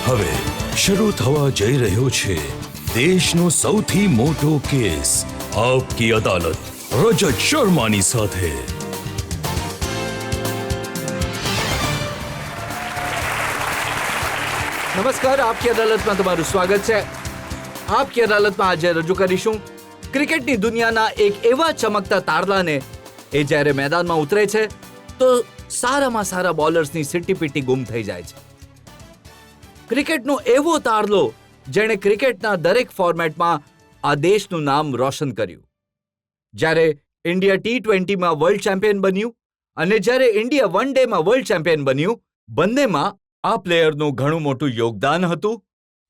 હવે શરૂ થવા જઈ રહ્યો છે દેશનો સૌથી મોટો કેસ, આપકી અદાલત રજત શર્માની સાથે. નમસ્કાર, આપકી અદાલતમાં તમારું સ્વાગત છે. આપકી અદાલતમાં આજે રજૂ કરીશું ક્રિકેટની દુનિયાના એક એવા ચમકતા તારલાને. એ જ્યારે મેદાનમાં ઉતરે છે તો સારામાં સારા બોલર્સની સીટીપીટી ગુમ થઈ જાય છે. ક્રિકેટનો એવો તારલો જેણે ક્રિકેટના દરેક ફોર્મેટમાં આ દેશનું નામ રોશન કર્યું. જ્યારે ઇન્ડિયા T20માં વર્લ્ડ ચેમ્પિયન બન્યું અને જ્યારે ઇન્ડિયા વન ડેમાં વર્લ્ડ ચેમ્પિયન બન્યું, બંનેમાં આ પ્લેયરનું ઘણું મોટું યોગદાન હતું.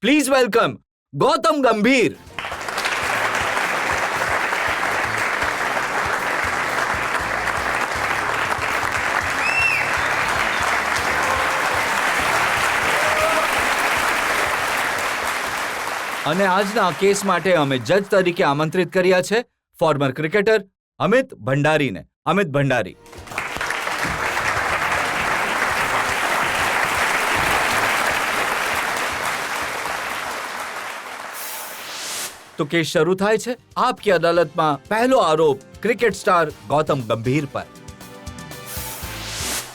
પ્લીઝ વેલકમ ગૌતમ ગંભીર. અને આજના કેસ માટે અમે જજ તરીકે આમંત્રિત કર્યા છે ફોર્મર ક્રિકેટર અમિત ભંડારીને. અમિત ભંડારી. તો કેસ શરૂ થાય છે. આપકી અદાલતમાં પહેલો આરોપ ક્રિકેટ સ્ટાર ગૌતમ ગંભીર પર.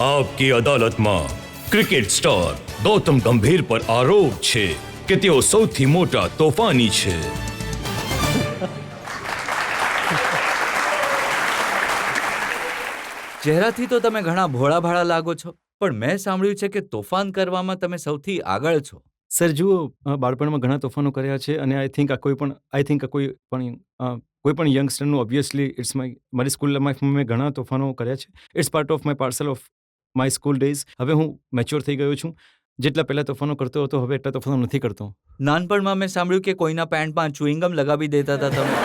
આપકી અદાલતમાં ક્રિકેટ સ્ટાર ગૌતમ ગંભીર પર આરોપ છે કે તેઓ સૌથી મોટા તોફાની છે. ચહેરાથી તો તમે ઘણા ભોળા ભાળા લાગો છો, પણ મેં સાંભળ્યું છે કે તોફાન કરવામાં તમે સૌથી આગળ છો. સર જુઓ, બાળપણમાં ઘણા તોફાનો કર્યા છે અને આઈ થિંક કોઈ પણ યંગસ્ટરનું ઓબ્વિયસલી ઇટ્સ મારી સ્કૂલ લાઈફમાં મેં ઘણા તોફાનો કર્યા છે. It's part of my parcel of my school days. હવે હું મેચ્યોર થઈ ગયો છું. જેટલા પહેલાં તોફાનો કરતો હતો હવે એટલા તોફાનો નથી કરતો. નાનપણમાં મેં સાંભળ્યું કે કોઈના પેન્ટમાં ચ્યુઇંગમ લગાવી દેતા હતા તમે.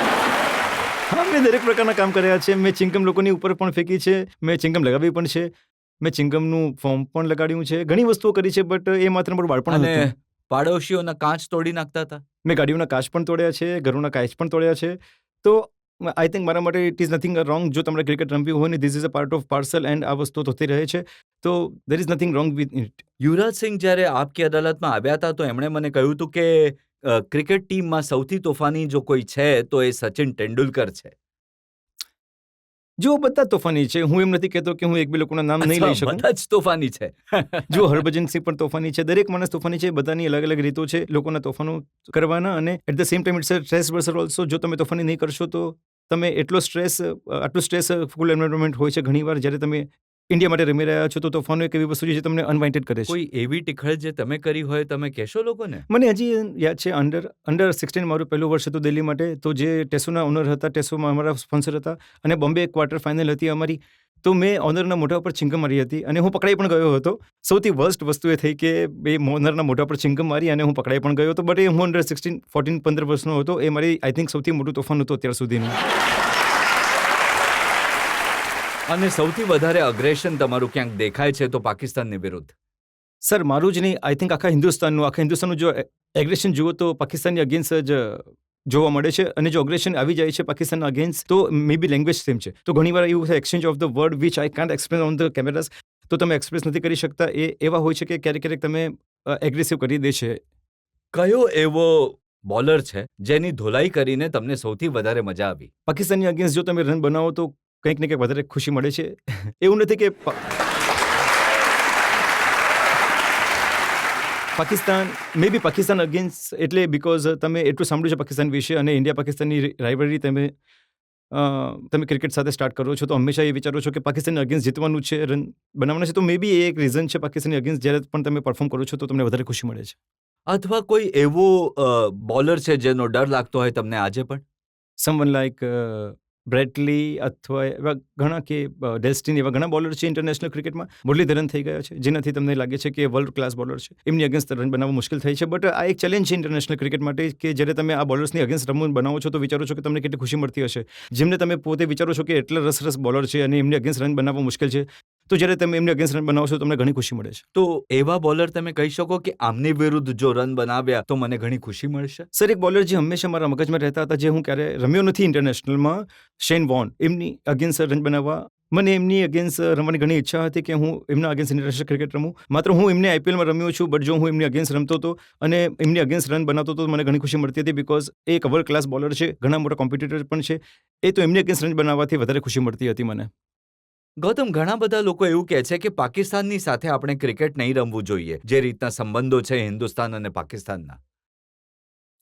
હા, મેં દરેક પ્રકારના કામ કર્યા છે. મેં ચિંગમ લોકોની ઉપર પણ ફેંકી છે, મેં ચિંગમ લગાવી પણ છે, મેં ચિંગમનું ફોર્મ પણ લગાડ્યું છે, ઘણી વસ્તુઓ કરી છે. બટ એ માત્ર મારું બાળપણ અને હતું. પાડોશીઓના કાચ તોડી નાખતા હતા. મેં ગાડીઓના કાચ પણ તોડ્યા છે, ઘરોના કાચ પણ તોડ્યા છે. તો આઈ થિંક મારા માટે ઇટ ઇઝ નથિંગ રોંગ. જો તમારે ક્રિકેટ રમવી હોય ને this is a part of parcel and આ વસ્તુ થતી રહે છે, તો there is nothing wrong with it. Yuvraj Singh જ્યારે આપકી અદાલતમાં આવ્યા હતા તો એમણે મને કહ્યું હતું કે ક્રિકેટ ટીમમાં સૌથી તોફાની જો કોઈ છે તો એ સચિન તેંડુલકર છે. જો બધા તોફાની છે, હું એમ નથી કહેતો કે હું એક બે લોકોના નામ નહીં લઈ શકું. બધા જ તોફાની છે. જો હરભજન સિંહ પણ તોફાની છે, દરેક માણસ તોફાની છે. બધાની અલગ અલગ રીતો છે લોકોના તોફાનો કરવાના. અને at the same time it's a stress buster also. જો તમે તોફાની નહીં કરશો તો તમે આટલું સ્ટ્રેસ ફૂલ એન્વાયરમેન્ટ હોય છે ઘણીવાર જ્યારે તમે ઇન્ડિયા માટે રમી રહ્યા છો. તો તોફાનો એક એવી વસ્તુ છે જે તમને અનવાઇન્ટેડ કરે છે. કોઈ એવી ટીખળ જે તમે કરી હોય તમે કહેશો લોકોને? મને હજી યાદ છે, અંડર 16 મારું પહેલું વર્ષ હતું દિલ્હી માટે. તો જે ટેસોના ઓનર હતા, ટેસોમાં અમારા સ્પોન્સર હતા અને બોમ્બે ક્વાર્ટર ફાઇનલ હતી અમારી. તો મેં ઓનરના મોઢા ઉપર ચિંગમ મારી હતી અને હું પકડાઈ પણ ગયો હતો. સૌથી વર્સ્ટ વસ્તુ એ થઈ કે બે ઓનરના મોઢા પર ચિંગમ મારી અને હું પકડાઈ પણ ગયો હતો. બટ એ હું અંડર 15 વર્ષનો હતો. એ મારી આઈ થિંક સૌથી મોટું તોફાન હતું અત્યાર સુધીનું. અને સૌથી વધારે અગ્રેશન તમારું ક્યાંક દેખાય છે તો પાકિસ્તાનની વિરુદ્ધ. સર મારું જ નહીં, આઈ થિંક આખા હિન્દુસ્તાનનું જો એગ્રેશન જુઓ તો પાકિસ્તાનની અગેન્સ્ટ જ જોવા મળે છે. અને જો અગ્રેશન આવી જાય છે પાકિસ્તાનના અગેન્સ્ટ તો મે બી લેંગ્વેજ સેમ છે. તો ઘણીવાર એવું છે exchange of the word which I can't express on the cameras. તો તમે એક્સપ્રેસ નથી કરી શકતા. એ એવા હોય છે કે ક્યારેક તમે એગ્રેસિવ કરી દે છે. કયો એવો બોલર છે જેની ધોલાઈ કરીને તમને સૌથી વધારે મજા આવી? પાકિસ્તાનની અગેન્સ્ટ જો તમે રન બનાવો તો કંઈક ને કંઈક વધારે ખુશી મળે છે. એવું નથી કે પાકિસ્તાન અગેન્સ્ટ એટલે બિકોઝ તમે એટલું સાંભળ્યું છે પાકિસ્તાન વિશે અને ઇન્ડિયા પાકિસ્તાનની રાઇવલરી તમે ક્રિકેટ સાથે સ્ટાર્ટ કરો છો તો હંમેશા એ વિચારો છો કે પાકિસ્તાનની અગેન્સ્ટ જીતવાનું છે, રન બનાવવાના છે. તો મે બી એ એક રીઝન છે પાકિસ્તાનની અગેન્સ્ટ જ્યારે પણ તમે પરફોર્મ કરો છો તો તમને વધારે ખુશી મળે છે. અથવા કોઈ એવો બોલર છે જેનો ડર લાગતો હોય તમને આજે પણ? સમવન લાઈક બ્રેટલી અથવા એવા ઘણા કે ડેસ્ટિન એવા ઘણા બોલર છે ઇન્ટરનેશનલ ક્રિકેટમાં. મુરલીધરન થઈ ગયા છે જેનાથી તમને લાગે છે કે વર્લ્ડ ક્લાસ બોલર છે. એમની અગેન્સ્ટ રન બનાવવું મુશ્કેલ થાય છે. બટ આ એક ચેલેન્જ છે ઇન્ટરનેશનલ ક્રિકેટ માટે કે જ્યારે તમે આ બોલર્સની અગેન્સ્ટ રમવું બનાવો છો તો વિચારો છો કે તમને કેટલી ખુશી મળતી હશે. જેમને તમે પોતે વિચારો છો કે એટલા રસ બોલર છે અને એમની અગેન્સ્ટ રન બનાવવું મુશ્કેલ છે, તો જ્યારે તમે એમની અગેન્સ્ટ રન બનાવશો તમને ઘણી ખુશી મળે છે. તો એવા બોલર તમે કહી શકો કે આમની વિરુદ્ધ જો રન બનાવ્યા તો મને ઘણી ખુશી મળશે? સર એક બોલર જે હંમેશા મારા મગજમાં રહેતા હતા, જે હું ક્યારે રમ્યો નથી ઇન્ટરનેશનલમાં, શેન વોર્ન. એમની અગેન્સ્ટ રન બનાવવા મને એમની અગેન્સ્ટ રમવાની ઘણી ઈચ્છા હતી કે હું એમના અગેન્સ્ટ ઇન્ટરનેશનલ ક્રિકેટ રમું. માત્ર હું એમને આઈપીએલમાં રમ્યો છું, બટ જો હું એમની અગેન્સ્ટ રમતો હતો અને એમની અગેન્સ્ટ રન બનાવતો હતો, મને ઘણી ખુશી મળતી હતી, બિકોઝ એ એક વર્લ્ડ ક્લાસ બોલર છે, ઘણા મોટા કોમ્પિટિટર પણ છે. એ તો એમની અગેન્સ્ટ રન બનાવવાથી વધારે ખુશી મળતી હતી મને. ગૌતમ, ઘણા બધા લોકો એવું કહે છે કે પાકિસ્તાનની સાથે આપણે ક્રિકેટ નહીં રમવું જોઈએ, જે રીતના સંબંધો છે હિન્દુસ્તાન અને પાકિસ્તાનના.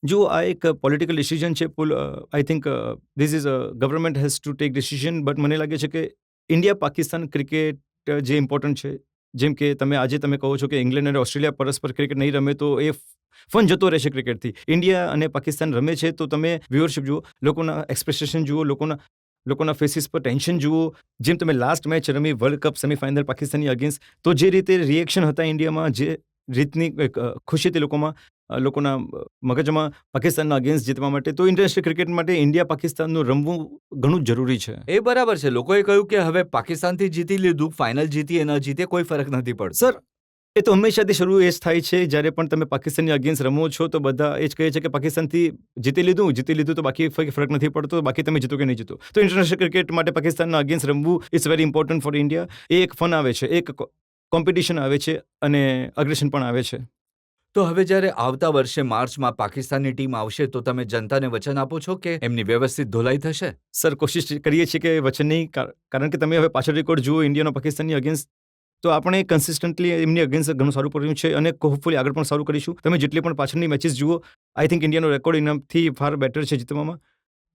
જો આ એક પોલિટિકલ ડિસિઝન છે, I think this is government has to take decision, but મને લાગે છે કે ઇન્ડિયા પાકિસ્તાન ક્રિકેટ જે ઇમ્પોર્ટન્ટ છે, જેમ કે આજે તમે કહો છો કે ઇંગ્લેન્ડ અને ઓસ્ટ્રેલિયા પરસ્પર ક્રિકેટ નહીં રમે તો એ ફન જતો રહેશે ક્રિકેટથી. ઇન્ડિયા અને પાકિસ્તાન રમે છે તો તમે વ્યુઅરશિપ જુઓ, લોકોના એક્સપ્રેશન જુઓ, લોકોના ફેસીસ પર ટેન્શન જુઓ. જેમ તમે લાસ્ટ મેચ રમી વર્લ્ડ કપ સેમીફાઇનલ પાકિસ્તાનની અગેન્સ્ટ, તો જે રીતે રિએક્શન હતા ઇન્ડિયામાં, જે રીતની ખુશી હતી લોકોના મગજમાં પાકિસ્તાનના અગેન્સ્ટ જીતવા માટે, તો ઇન્ટરનેશનલ ક્રિકેટ માટે ઇન્ડિયા પાકિસ્તાનનું રમવું ઘણું જરૂરી છે. એ બરાબર છે. લોકોએ કહ્યું કે હવે પાકિસ્તાનથી જીતી લીધું, ફાઇનલ જીતીએ ન જીતે કોઈ ફરક નથી પડતો. સર, એ તો હંમેશાથી શરૂ એ જ થાય છે. જ્યારે પણ તમે પાકિસ્તાનની અગેન્સ્ટ રમો છો તો બધા એ જ કહે છે કે પાકિસ્તાનથી જીતી લીધું તો બાકી ફરક નથી પડતો, બાકી તમે જીતો કે નહીં જીતો. તો ઇન્ટરનેશનલ ક્રિકેટ માટે પાકિસ્તાનના અગેન્સ્ટ રમવું it's very important for India. એ એક ફન આવે છે, એક કોમ્પિટિશન આવે છે અને અગ્રેશન પણ આવે છે. તો હવે જ્યારે આવતા વર્ષે માર્ચમાં પાકિસ્તાનની ટીમ આવશે તો તમે જનતાને વચન આપો છો કે એમની વ્યવસ્થિત ધોલાઈ થશે? સર, કોશિશ કરીએ છીએ કે વચન નહીં, કારણ કે તમે હવે પાછળ રેકોર્ડ જુઓ ઇન્ડિયાનો પાકિસ્તાનની અગેન્સ્ટ, તો આપણે કન્સિસ્ટન્ટલી એમની અગેન્સ્ટ ઘણું સારું કર્યું છે અને હોપફુલી આગળ પણ સારું કરીશું. તમે જેટલી પણ પાછળની મેચિસ જુઓ, આઈ થિંક ઇન્ડિયાનો રેકોર્ડ ઇનફથી ફાર બેટર છે જીતવામાં.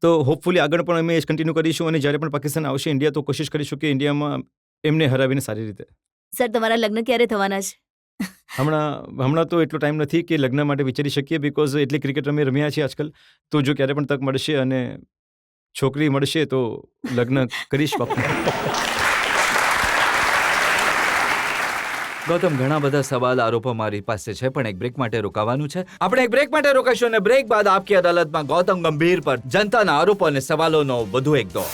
તો હોપફુલી આગળ પણ અમે એ જ કન્ટિન્યુ કરીશું અને જ્યારે પણ પાકિસ્તાન આવશે ઇન્ડિયા, તો કોશિશ કરીશું કે ઇન્ડિયામાં એમને હરાવીને સારી રીતે. સર, તમારા લગ્ન ક્યારે થવાના છે? હમણાં તો એટલો ટાઈમ નથી કે લગ્ન માટે વિચારી શકીએ, બિકોઝ એટલી ક્રિકેટ અમે રમ્યા છીએ આજકાલ. તો જો ક્યારે પણ તક મળશે અને છોકરી મળશે તો લગ્ન કરીશ બાપુ. ગૌતમ, ઘણા બધા સવાલ આરોપો મારી પાસે છે, પણ એક બ્રેક માટે રોકાવાનું છે. આપણે એક બ્રેક માટે રોકાશું અને બ્રેક બાદ આપકી અદાલતમાં ગૌતમ ગંભીર પર જનતાના આરોપો અને સવાલોનો વધુ એક દોર.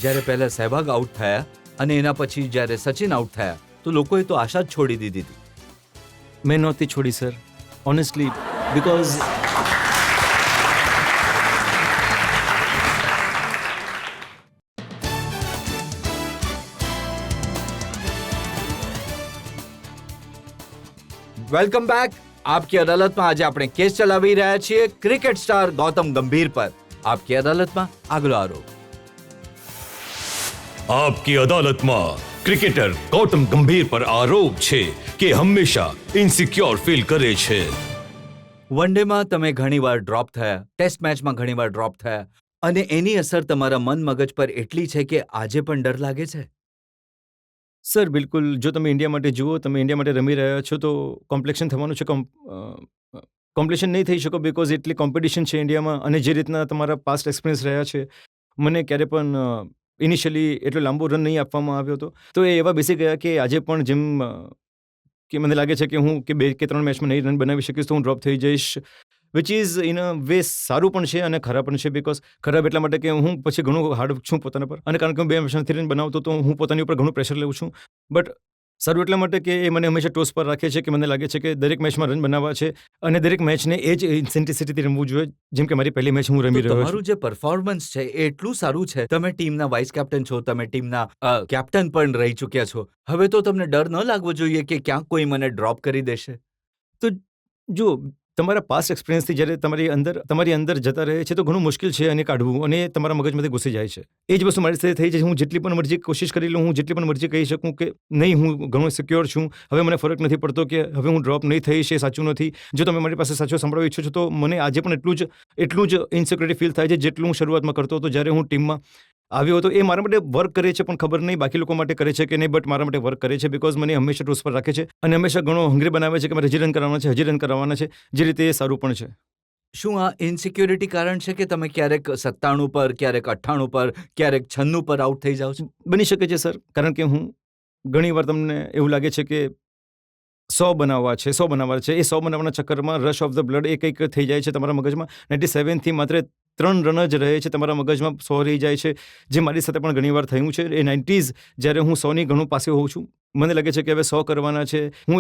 જ્યારે પહેલા સહેવાગ આઉટ થયા અને એના પછી જ્યારે સચિન આઉટ થયા તો લોકોએ તો આશા જ છોડી દીધી હતી. મેં નહોતી છોડી sir, honestly, because welcome back. આપકી અદાલતમાં આજે આપણે કેસ ચલાવી રહ્યા છીએ ક્રિકેટ સ્ટાર ગૌતમ ગંભીર પર. આપકી અદાલતમાં આગલો આરોપ. આપકી અદાલતમાં ક્રિકેટર ગૌતમ ગંભીર પર આરોપ છે કે હંમેશા ઇનસિક્યોર ફીલ કરે છે. વનડેમાં તમે ઘણીવાર ડ્રોપ થયા, ટેસ્ટ મેચમાં ઘણીવાર ડ્રોપ થયા અને એની અસર તમારા મન મગજ પર એટલી છે કે આજે પણ ડર લાગે છે? સર બિલકુલ. જો તમે ઇન્ડિયા માટે જુઓ, તમે ઇન્ડિયા માટે રમી રહ્યા છો તો કોમ્પ્લેક્શન થવાનું છે. કોમ્પ્લેક્શન નહીં થઈ શકો બિકોઝ એટલી કોમ્પિટિશન છે ઇન્ડિયામાં. અને જે રીતના તમારા પાસ્ટ એક્સપિરિયન્સ રહ્યા છે, મને ક્યારે પણ ઇનિશિયલી એટલો લાંબો રન નહીં આપવામાં આવ્યો હતો. તો એ એવા બેસી ગયા કે આજે પણ જેમ કે મને લાગે છે કે હું કે 2 કે 3 મેચમાં નહીં રન બનાવી શકીશ તો હું ડ્રોપ થઈ જઈશ, which is in a way સારું પણ છે અને ખરાબ પણ છે. બિકોઝ ખરાબ એટલા માટે કે હું પછી ઘણું હાર્ડ છું પોતાના પર, અને કારણ કે હું 2 મેચમાં 3 રન બનાવતો તો હું પોતાની ઉપર ઘણું પ્રેશર લઉં છું. બટ સારું એટલા માટે કે એ મને હંમેશા ટોસ પર રાખે છે કે મને લાગે છે કે દરેક મેચમાં રન બનાવવા છે અને દરેક મેચને એ જ ઇન્ટેન્સિટીથી રમવું જોઈએ, જેમ કે મારી પહેલી મેચ હું રમી રહ્યો છું. તમારું જે પરફોર્મન્સ છે એ એટલું સારું છે. તમે ટીમના વાઇસ કેપ્ટન છો, તમે ટીમના કેપ્ટન પણ રહી ચૂક્યા છો. હવે તો તમને ડર ન લાગવો જોઈએ કે ક્યાંક કોઈ મને ડ્રોપ કરી દેશે? તો જો તમારા પાસ્ટ એક્સપિરિયન્સથી જ્યારે તમારી અંદર જતા રહે છે તો ઘણું મુશ્કેલ છે અને કાઢવું, અને તમારા મગજમાંથી ઘૂસી જાય છે. એ જ વસ્તુ મારી સાથે થઈ છે. હું જેટલી પણ મરજી કોશિશ કરી લઉં, હું જેટલી પણ મરજી કહી શકું કે નહીં હું ઘણું સિક્યોર છું, હવે મને ફરક નથી પડતો કે હવે હું ડ્રોપ નહીં થઈશ, એ સાચું નથી. જો તમે મારી પાસે સાચું સાંભળવા ઈચ્છો છો તો મને આજે પણ એટલું જ ઇનસિક્યોરિટી ફીલ થાય છે જેટલું હું શરૂઆતમાં કરતો હતો જ્યારે હું ટીમમાં આવ્યો હતો. એ મારા માટે વર્ક કરે છે પણ ખબર નહીં બાકી લોકો માટે કરે છે કે નહીં, બટ મારા માટે વર્ક કરે છે બિકોઝ મને હંમેશા ટોસ પર રાખે છે અને હંમેશા ઘણો હંગ્રી બનાવે છે કે મારે હજી રન કરવાના છે, જે રીતે એ સારું પણ છે. શું આ ઇનસિક્યોરિટી કારણ છે કે તમે ક્યારેક 97 પર, ક્યારેક 98 પર, ક્યારેક 96 પર આઉટ થઈ જાઓ છો? બની શકે છે સર, કારણ કે હું ઘણીવાર તમને એવું લાગે છે કે 100 બનાવવા છે. એ 100 બનાવવાના ચક્કરમાં રશ ઓફ ધ બ્લડ એ કંઈક થઈ જાય છે તમારા મગજમાં. 97 થી માત્ર 3 રન જ રહે છે તમારા મગજમાં, 100 રહી જાય છે, જે મારી સાથે પણ ઘણીવાર થયું છે. એ 90s જ્યારે હું 100ની ઘણું પાસે હોઉં છું, મને લાગે છે કે હવે 100 કરવાના છે, હું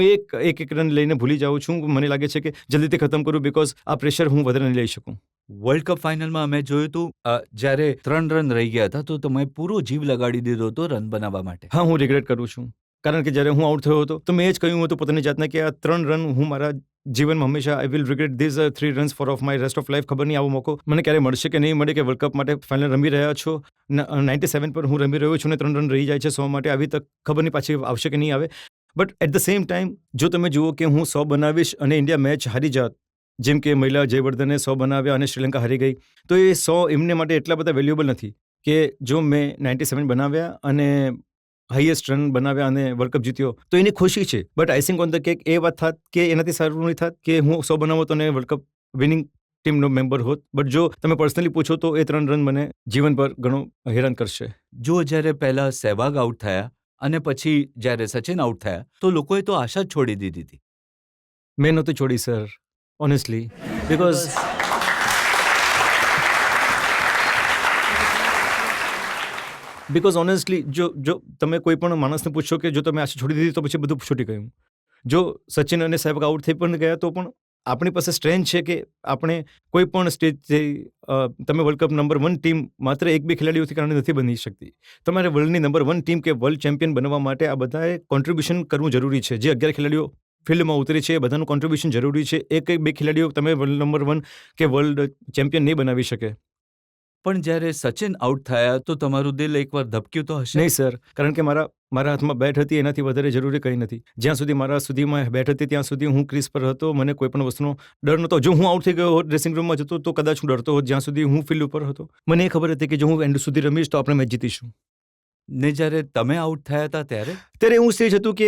એક રન લઈને ભૂલી જાઉં છું. મને લાગે છે કે જલ્દીથી ખતમ કરું, બિકોઝ આ પ્રેશર હું વધારે નહીં લઈ શકું. વર્લ્ડ કપ ફાઇનલમાં અમે જોયું હતું જ્યારે 3 રન રહી ગયા હતા તો તમે પૂરો જીવ લગાડી દીધો હતો રન બનાવવા માટે. હા, હું રિગ્રેટ કરું છું, કારણ કે જ્યારે હું આઉટ થયો હતો તો મેં એ જ કહ્યું હતું પોતાની જાતને કે આ 3 રન હું મારા જીવનમાં હંમેશા I will regret these 3 runs for of my rest of life. ખબર નહીં આવો મોકો મને ક્યારે મળશે કે નહીં મળે, કે વર્લ્ડ કપ માટે ફાઇનલ રમી રહ્યા છો, 97 પર હું રમી રહ્યો છું ને 3 રન રહી જાય છે 100 માટે. આવી તક ખબર નહીં પાછી આવશે કે નહીં આવે. But at the same time જો તમે જુઓ કે હું 100 બનાવીશ અને ઇન્ડિયા મેચ હારી જાત, જેમ કે મહિલા જયવર્ધને 100 બનાવ્યા અને શ્રીલંકા હારી ગઈ, તો એ 100 એમને માટે એટલા બધા વેલ્યુએબલ નથી કે જો મેં 97 બનાવ્યા અને હાઈએસ્ટ રન બનાવ્યા અને વર્લ્ડ કપ જીત્યો તો એની ખુશી છે. But icing on the cake એ વાત થાત કે એનાથી સારું નહીં થાત કે હું 100 બનાવો તો ને વર્લ્ડ કપ વિનિંગ ટીમનો મેમ્બર હોત. બટ જો તમે પર્સનલી પૂછો તો એ 3 રન મને જીવન પર ઘણો હેરાન કરશે. જો જ્યારે પહેલા સહેવાગ આઉટ થયા અને પછી જ્યારે સચિન આઉટ થયા તો લોકોએ તો આશા જ છોડી દીધી હતી. મેં નહોતી છોડી સર, ઓનેસ્ટલી, બિકોઝ ઓનેસ્ટલી જો તમે કોઈ પણ માણસને પૂછશો કે જો તમે આશા છોડી દીધી તો પછી બધું છૂટી ગયું. જો સચિન અને સહેવાગ આઉટ થઈ પણ ગયા તો પણ આપણી પાસે સ્ટ્રેન્થ છે કે આપણે કોઈ પણ સ્ટેજથી તમે વર્લ્ડ કપ નંબર 1 ટીમ માત્ર 1-2 ખેલાડીઓથી કારણે નથી બની શકતી. તમારે વર્લ્ડની નંબર 1 ટીમ કે વર્લ્ડ ચેમ્પિયન બનવા માટે આ બધાએ કોન્ટ્રીબ્યુશન કરવું જરૂરી છે. જે 11 ખેલાડીઓ ફિલ્ડમાં ઉતરી છે એ બધાનું કોન્ટ્રીબ્યુશન જરૂરી છે. 1-2 ખેલાડીઓ તમે વર્લ્ડ નંબર 1 કે વર્લ્ડ ચેમ્પિયન નહીં બનાવી શકે. પણ જ્યારે સચિન આઉટ થયા તો તમારું દિલ એકવાર ધબક્યું તો હશે? નહીં સર, કારણ કે મારા હાથમાં બેટ હતી, એનાથી વધારે જરૂરી કંઈ નથી. જ્યાં સુધી મારા સુધીમાં બેટ હતી ત્યાં સુધી હું ક્રીઝ પર હતો, મને કોઈ પણ વસ્તુનો ડર નહોતો. જો હું આઉટ થઈ ગયો હોત, ડ્રેસિંગ રૂમમાં જતો તો કદાચ હું ડરતો હોત. જ્યાં સુધી હું ફિલ્ડ ઉપર હતો મને એ ખબર હતી કે જો હું એન્ડ સુધી રમીશ તો આપણે મેચ જીતીશું. ને જ્યારે તમે આઉટ થયા હતા ત્યારે એવું સ્ટેજ હતું કે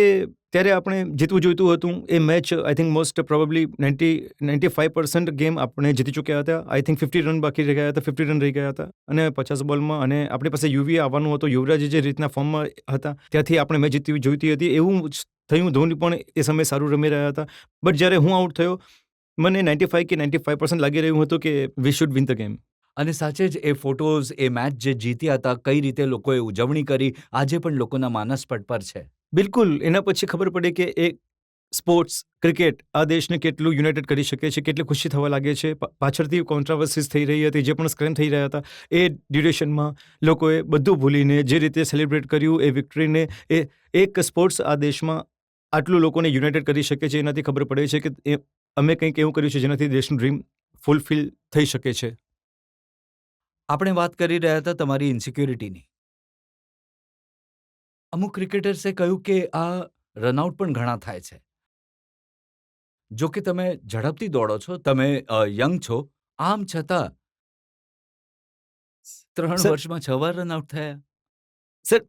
ત્યારે આપણે જીતવું જોઈતું હતું. એ match I think most probably 95% game આપણે જીતી ચૂક્યા હતા. આઈ થિંક 50 રન બાકી રહી ગયા હતા, 50 રન રહી ગયા હતા અને 50 બોલમાં, અને આપણી પાસે યુવી આવવાનું હતો. યુવરાજ જે રીતના ફોર્મમાં હતા ત્યાંથી આપણે મેચ જીતવી જોઈતી હતી. એવું થયું. ધોની પણ એ સમયે સારું રમી રહ્યા હતા. બટ જ્યારે હું આઉટ થયો મને 95% લાગી રહ્યું હતું કે we should win the game. અને સાચે જ એ ફોટોઝ, એ મેચ જે જીત્યા હતા, કઈ રીતે લોકોએ ઉજવણી કરી, આજે પણ લોકોના માનસ પટ પર છે. બિલકુલ. એના પછી ખબર પડી કે એ સ્પોર્ટ્સ, ક્રિકેટ આ દેશને કેટલું યુનાઇટેડ કરી શકે છે, કેટલી ખુશી થવા લાગે છે. પાછળથી કોન્ટ્રાવર્સીસ થઈ રહી હતી, જે પણ સ્ક્રેમ થઈ રહ્યા હતા, એ ડ્યુરેશનમાં લોકોએ બધું ભૂલીને જે રીતે સેલિબ્રેટ કર્યું એ વિક્ટરીને, એ એક સ્પોર્ટ્સ આ દેશમાં આટલું લોકોને યુનાઇટેડ કરી શકે છે. એનાથી ખબર પડે છે કે અમે કંઈક એવું કર્યું છે જેનાથી દેશનું ડ્રીમ ફૂલફિલ થઈ શકે છે. આપણે વાત કરી રહ્યા હતા તમારી ઇન્સિક્યોરિટીની. અમુક ક્રિકેટર્સે કહ્યું કે આ રનઆઉટ પણ ઘણા થાય છે. જો કે તમે ઝડપથી દોડો છો, તમે યંગ છો, આમ છતાં 3 વર્ષમાં 6 વાર રનઆઉટ થયા. સર,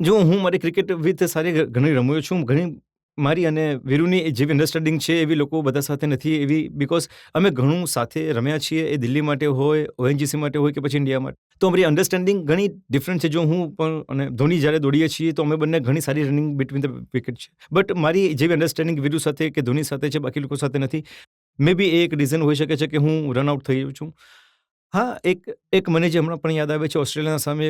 જો હું મારી ક્રિકેટ વિથ સારી ઘણી રમ્યો છું. ઘણી મારી અને વીરુની જેવી અન્ડરસ્ટેન્ડિંગ છે એવી લોકો બધા સાથે નથી એવી, બિકોઝ અમે ઘણું સાથે રમ્યા છીએ. એ દિલ્હી માટે હોય, ONGC માટે હોય કે પછી ઇન્ડિયા માટે, તો અમારી અન્ડરસ્ટેન્ડિંગ ઘણી ડિફરન્ટ છે. જો હું પણ અને ધોની જ્યારે દોડીએ છીએ તો અમે બંને ઘણી સારી રનિંગ બિટવીન ધ વિકેટ છે. બટ મારી જેવી અન્ડરસ્ટેન્ડિંગ વીરુ સાથે કે ધોની સાથે છે, બાકી લોકો સાથે નથી. મે બી એ એક રીઝન હોઈ શકે છે કે હું રનઆઉટ થઈ છું. હા, એક મને જે હમણાં પણ યાદ આવે છે, ઓસ્ટ્રેલિયાના સામે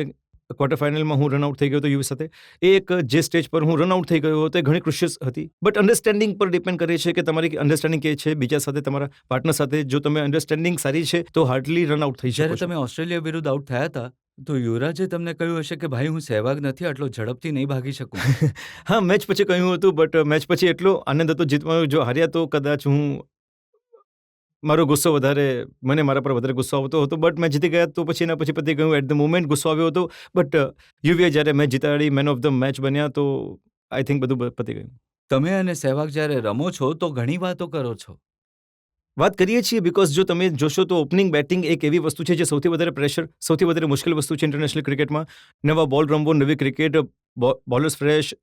ક્વાર્ટર ફાઇનલમાં હું રનઆઉટ થઈ ગયો હતો યુવી સાથે. એક જે સ્ટેજ પર હું રનઆઉટ થઈ ગયો હતો એ ઘણી ક્રુશિયસ હતી. બટ અન્ડરસ્ટેન્ડિંગ પર ડિપેન્ડ કરે છે કે તમારી અન્ડરસ્ટેન્ડિંગ કે છે બીજા સાથે, તમારા પાર્ટનર સાથે. જો તમે અન્ડરસ્ટેન્ડિંગ સારી છે તો હાર્ડલી રનઆઉટ થઈ જ્યારે શકો છો. તમે ઓસ્ટ્રેલિયા વિરુદ્ધ આઉટ થયા હતા તો યુવરાજે તમને કહ્યું હશે કે ભાઈ હું સહેવાગ નથી, આટલો ઝડપથી નહીં ભાગી શકું. હા, મેચ પછી કહ્યું હતું, બટ મેચ પછી એટલો આનંદ હતો જીતવાનો. જો હાર્યા તો કદાચ મારો ગુસ્સો વધારે, મને મારા પર વધારે ગુસ્સો આવતો હતો. બટ મેચ જીતી ગયા તો પછી એના પછી પતી ગયું. એટ ધ મોમેન્ટ ગુસ્સો આવ્યો હતો, બટ યુવીએ જ્યારે મેચ જીતાડી, મેન ઓફ ધ મેચ બન્યા, તો આઈ થિંક બધું પતી ગયું. તમે અને સહેવાગ જ્યારે રમો છો તો ઘણી વાતો કરો છો. વાત કરીએ છીએ બિકોઝ જો તમે જોશો તો ઓપનિંગ બેટિંગ એક એવી વસ્તુ છે જે સૌથી વધારે પ્રેશર, સૌથી વધારે મુશ્કેલ વસ્તુ છે ઇન્ટરનેશનલ ક્રિકેટમાં. નવા બોલ રમવો, નવી ક્રિકેટ, બોલર્સ ફ્રેશ.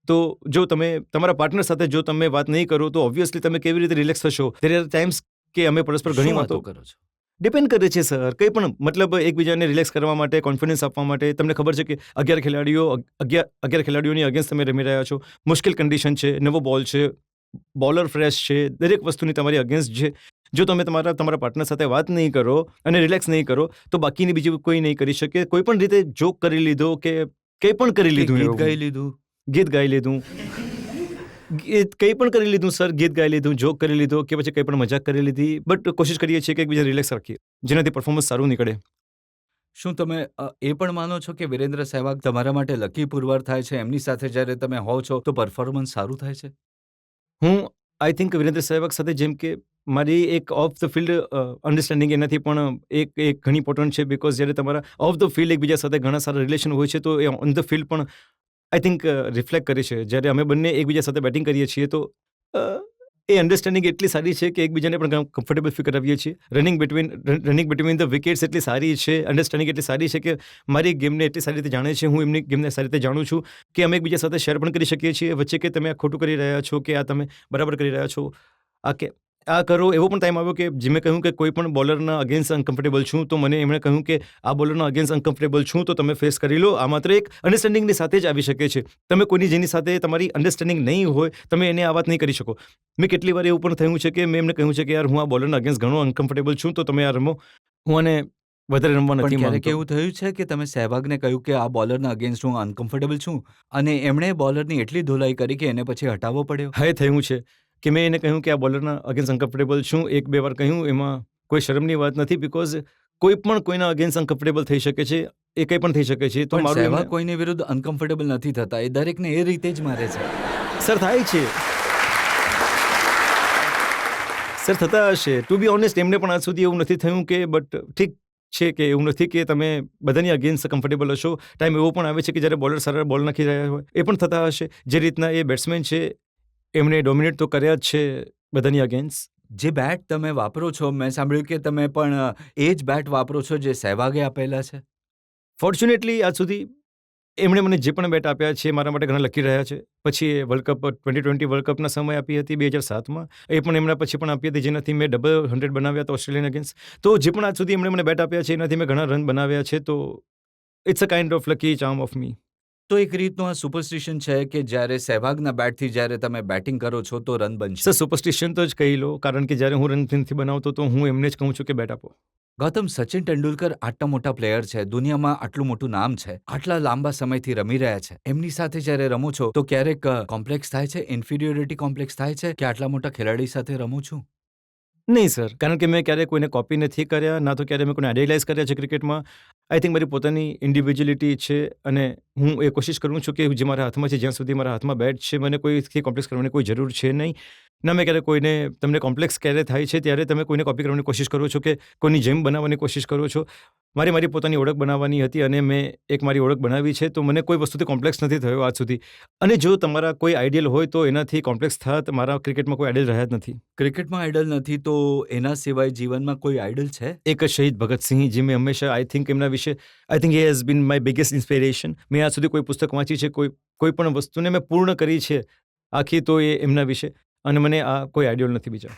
તો જો તમે તમારા પાર્ટનર સાથે જો તમે વાત નહીં કરો તો ઓબ્વિયસલી તમે કેવી રીતે રિલેક્સ થશો. દેર આર ટાઈમ્સ કે અમે પરસ્પર ઘણી વાતો કરો છો. ડિપેન્ડ કરે છે સર. કંઈ પણ મતલબ એકબીજાને રિલેક્સ કરવા માટે, કોન્ફિડન્સ આપવા માટે. તમને ખબર છે કે 11 ખેલાડીઓની અગેન્સ્ટ તમે રમી રહ્યા છો. મુશ્કેલ કન્ડિશન છે, નવો બોલ છે, બોલર ફ્રેશ છે, દરેક વસ્તુની તમારી અગેન્સ્ટ છે. જો તમે તમારા પાર્ટનર સાથે વાત નહીં કરો અને રિલેક્સ નહીં કરો તો બાકીની બીજી કોઈ નહીં કરી શકે. કોઈ પણ રીતે જોક કરી લીધો કે કંઈ પણ કરી લીધું, ગીત ગાઈ લીધું, ગીત ગાઈ લીધું, ગીત કંઈ પણ કરી લીધું સર, ગીત ગાઈ લીધું, જોક કરી લીધો કે પછી કંઈ પણ મજાક કરી લીધી, બટ કોશિશ કરીએ છીએ કે એકબીજા રિલેક્સ રાખીએ, જેનાથી પરફોર્મન્સ સારું નીકળે. શું તમે એ પણ માનો છો કે વિરેન્દ્ર સહેવાગ તમારા માટે લકી પુરવાર થાય છે? એમની સાથે જ્યારે તમે હોવ છો તો પરફોર્મન્સ સારું થાય છે? હું આઈ થિંક વિરેન્દ્ર સહેવાગ સાથે જેમ કે મારી એક ઓફ ધ ફિલ્ડ અન્ડરસ્ટેન્ડિંગ એનાથી પણ એક ઘણી ઇમ્પોર્ટન્ટ છે, બિકોઝ જ્યારે તમારા ઓફ ધ ફિલ્ડ એકબીજા સાથે ઘણા સારા રિલેશન હોય છે તો એ ઓન ધ ફિલ્ડ પણ આઈ થિંક રિફ્લેક્ટ કરે છે. જ્યારે અમે બંને એકબીજા સાથે બેટિંગ કરીએ છીએ તો એ અન્ડરસ્ટેન્ડિંગ એટલી સારી છે કે એકબીજાને પણ કમ્ફર્ટેબલ ફીલ કરાવીએ છીએ. રનિંગ બિટવીન ધ વિકેટ્સ એટલી સારી છે, અન્ડરસ્ટેન્ડિંગ એટલી સારી છે કે મારી ગેમને એટલી સારી રીતે જાણે છે, હું એમની ગેમને સારી રીતે જાણું છું કે અમે એકબીજા સાથે શેર પણ કરી શકીએ છીએ વચ્ચે કે તમે આ ખોટું કરી રહ્યા છો કે આ તમે બરાબર કરી રહ્યા છો, આ કરો. એવો પણ ટાઈમ આવ્યો કે જે મેં કહ્યું કે કોઈ પણ બોલરના અગેન્સ્ટ અનકમ્ફર્ટેબલ છું તો મને એમણે કહ્યું કે આ બોલરના અગેન્સ્ટ અનકમ્ફર્ટેબલ છું તો તમે ફેસ કરી લો. આ માત્ર એક અન્ડરસ્ટેન્ડિંગની સાથે જ આવી શકે છે. તમે કોઈની જેની સાથે તમારી અન્ડરસ્ટેન્ડિંગ નહીં હોય તમે એને આ વાત નહીં કરી શકો. મેં કેટલી વાર એવું પણ થયું છે કે મેં એમને કહ્યું છે કે યાર હું આ બોલરના અગેન્સ્ટ ઘણો અનકમ્ફર્ટેબલ છું તો તમે આ રમો, હું આને વધારે રમવા પણ નથી ક્યારેક માંગતો. એવું થયું છે કે તમે સહેવાગને કહ્યું કે આ બોલરના અગેન્સ્ટ હું અનકમ્ફર્ટેબલ છું અને એમણે બોલરની એટલી ધોલાઈ કરી કે એને પછી હટાવવો પડ્યો? હા, થયું છે કે મેં એને કહ્યું કે આ બોલરના અગેન્સ્ટ અનકમ્ફર્ટેબલ છું, એક બે વાર કહ્યું, એમાં કોઈ શરમની વાત નથી, બિકોઝ કોઈ પણ કોઈના અગેન્સ્ટ અનકમ્ફર્ટેબલ થઈ શકે છે, એ કંઈ પણ થઈ શકે છે. તો પણ મારું સહેવાગ એમને કોઈની વિરુદ્ધ અનકમ્ફર્ટેબલ નથી થતા, એ દરેકને એ રીતે જ મારે છે. સર થાય છે, સર થતા હશે. ટુ બી ઓનેસ્ટ એમને પણ આજ સુધી એવું નથી થયું કે, બટ ઠીક છે કે એવું નથી કે તમે બધાની અગેન્સ્ટ કમ્ફર્ટેબલ હશો. ટાઈમ એવો પણ આવે છે કે જ્યારે બોલર સારા બોલ નાખી રહ્યા હોય એ પણ થતા હશે. જે રીતના એ બેટ્સમેન છે એમણે ડોમિનેટ તો કર્યા જ છે બધાની અગેન્સ્ટ. જે બેટ તમે વાપરો છો, મેં સાંભળ્યું કે તમે પણ એ જ બેટ વાપરો છો જે સહેવાગે આપેલા છે. ફોર્ચ્યુનેટલી આજ સુધી એમણે મને જે પણ બેટ આપ્યા છે મારા માટે ઘણા લકી રહ્યા છે. પછી એ વર્લ્ડ કપ 2020 વર્લ્ડ કપના સમય આપી હતી 2007માં, એ પણ એમના પછી પણ આપી હતી જેનાથી મેં ડબલ 100 બનાવ્યા હતા ઓસ્ટ્રેલિયન અગેન્સ્ટ. તો જે પણ આજ સુધી એમણે મને બેટ આપ્યા છે એનાથી મેં ઘણા રન બનાવ્યા છે. તો it's a kind of lucky charm of me. તો એક રીતનું આ સુપરસ્ટિશન છે કે જ્યારે સહેવાગના બેટથી જ્યારે તમે બેટિંગ કરો છો તો રન બનશે. સર સુપરસ્ટિશન તો જ કહી લો, કારણ કે જ્યારે હું રન નથી બનાવતો તો હું એમને જ કહું છું કે બેટ આપો. ગૌતમ, સચિન તેંડુલકર આટલા મોટા પ્લેયર છે, દુનિયામાં આટલું મોટું નામ છે, આટલા લાંબા સમયથી રમી રહ્યા છે, એમની સાથે જ્યારે રમો છો તો ક્યારેક કોમ્પ્લેક્સ થાય છે, ઇન્ફિરિયોરિટી કોમ્પ્લેક્સ થાય છે કે આટલા મોટા ખેલાડી સાથે રમું છું? નહીં સર, કારણ કે મેં ક્યારેય કોઈને કોપી નથી કર્યા, ના તો ક્યારેય મેં કોઈને આઈડિયલાઇઝ કર્યા છે ક્રિકેટમાં. આઈ થિંક મારી પોતાની ઇન્ડિવિજ્યુઅલિટી છે અને હું એ કોશિશ કરું છું કે જે મારા હાથમાં છે, જ્યાં સુધી મારા હાથમાં બેટ છે, મને કોઈથી કોમ્પ્લેક્સ કરવાની કોઈ જરૂર છે નહીં. ના મેં ક્યારેય કોઈને, તમને કોમ્પ્લેક્સ ક્યારે થાય છે ત્યારે તમે કોઈને કોપી કરવાની કોશિશ કરો છો કે કોઈની જેમ બનાવવાની કોશિશ કરો છો. મારી પોતાની ઓળખ બનાવવાની હતી અને મેં એક મારી ઓળખ બનાવી છે, તો મને કોઈ વસ્તુથી કોમ્પ્લેક્સ નથી થયો આજ સુધી. અને જો તમારા કોઈ આઈડિયલ હોય તો એનાથી કોમ્પ્લેક્સ થત, મારા ક્રિકેટમાં કોઈ આઈડિયલ રહ્યા જ નથી. ક્રિકેટમાં આઈડલ નથી તો એના સિવાય જીવનમાં કોઈ આઈડલ છે? એક શહીદ ભગતસિંહ, જે મેં હંમેશા આઈ થિંક એમના વિશે I think he has been my biggest inspiration. મેં આજ સુધી કોઈ પુસ્તક વાંચી છે, કોઈ પણ વસ્તુને મેં પૂર્ણ કરી છે આખી, તો એ એમના વિશે. અને મને આ કોઈ આઈડિયલ નથી બીજા.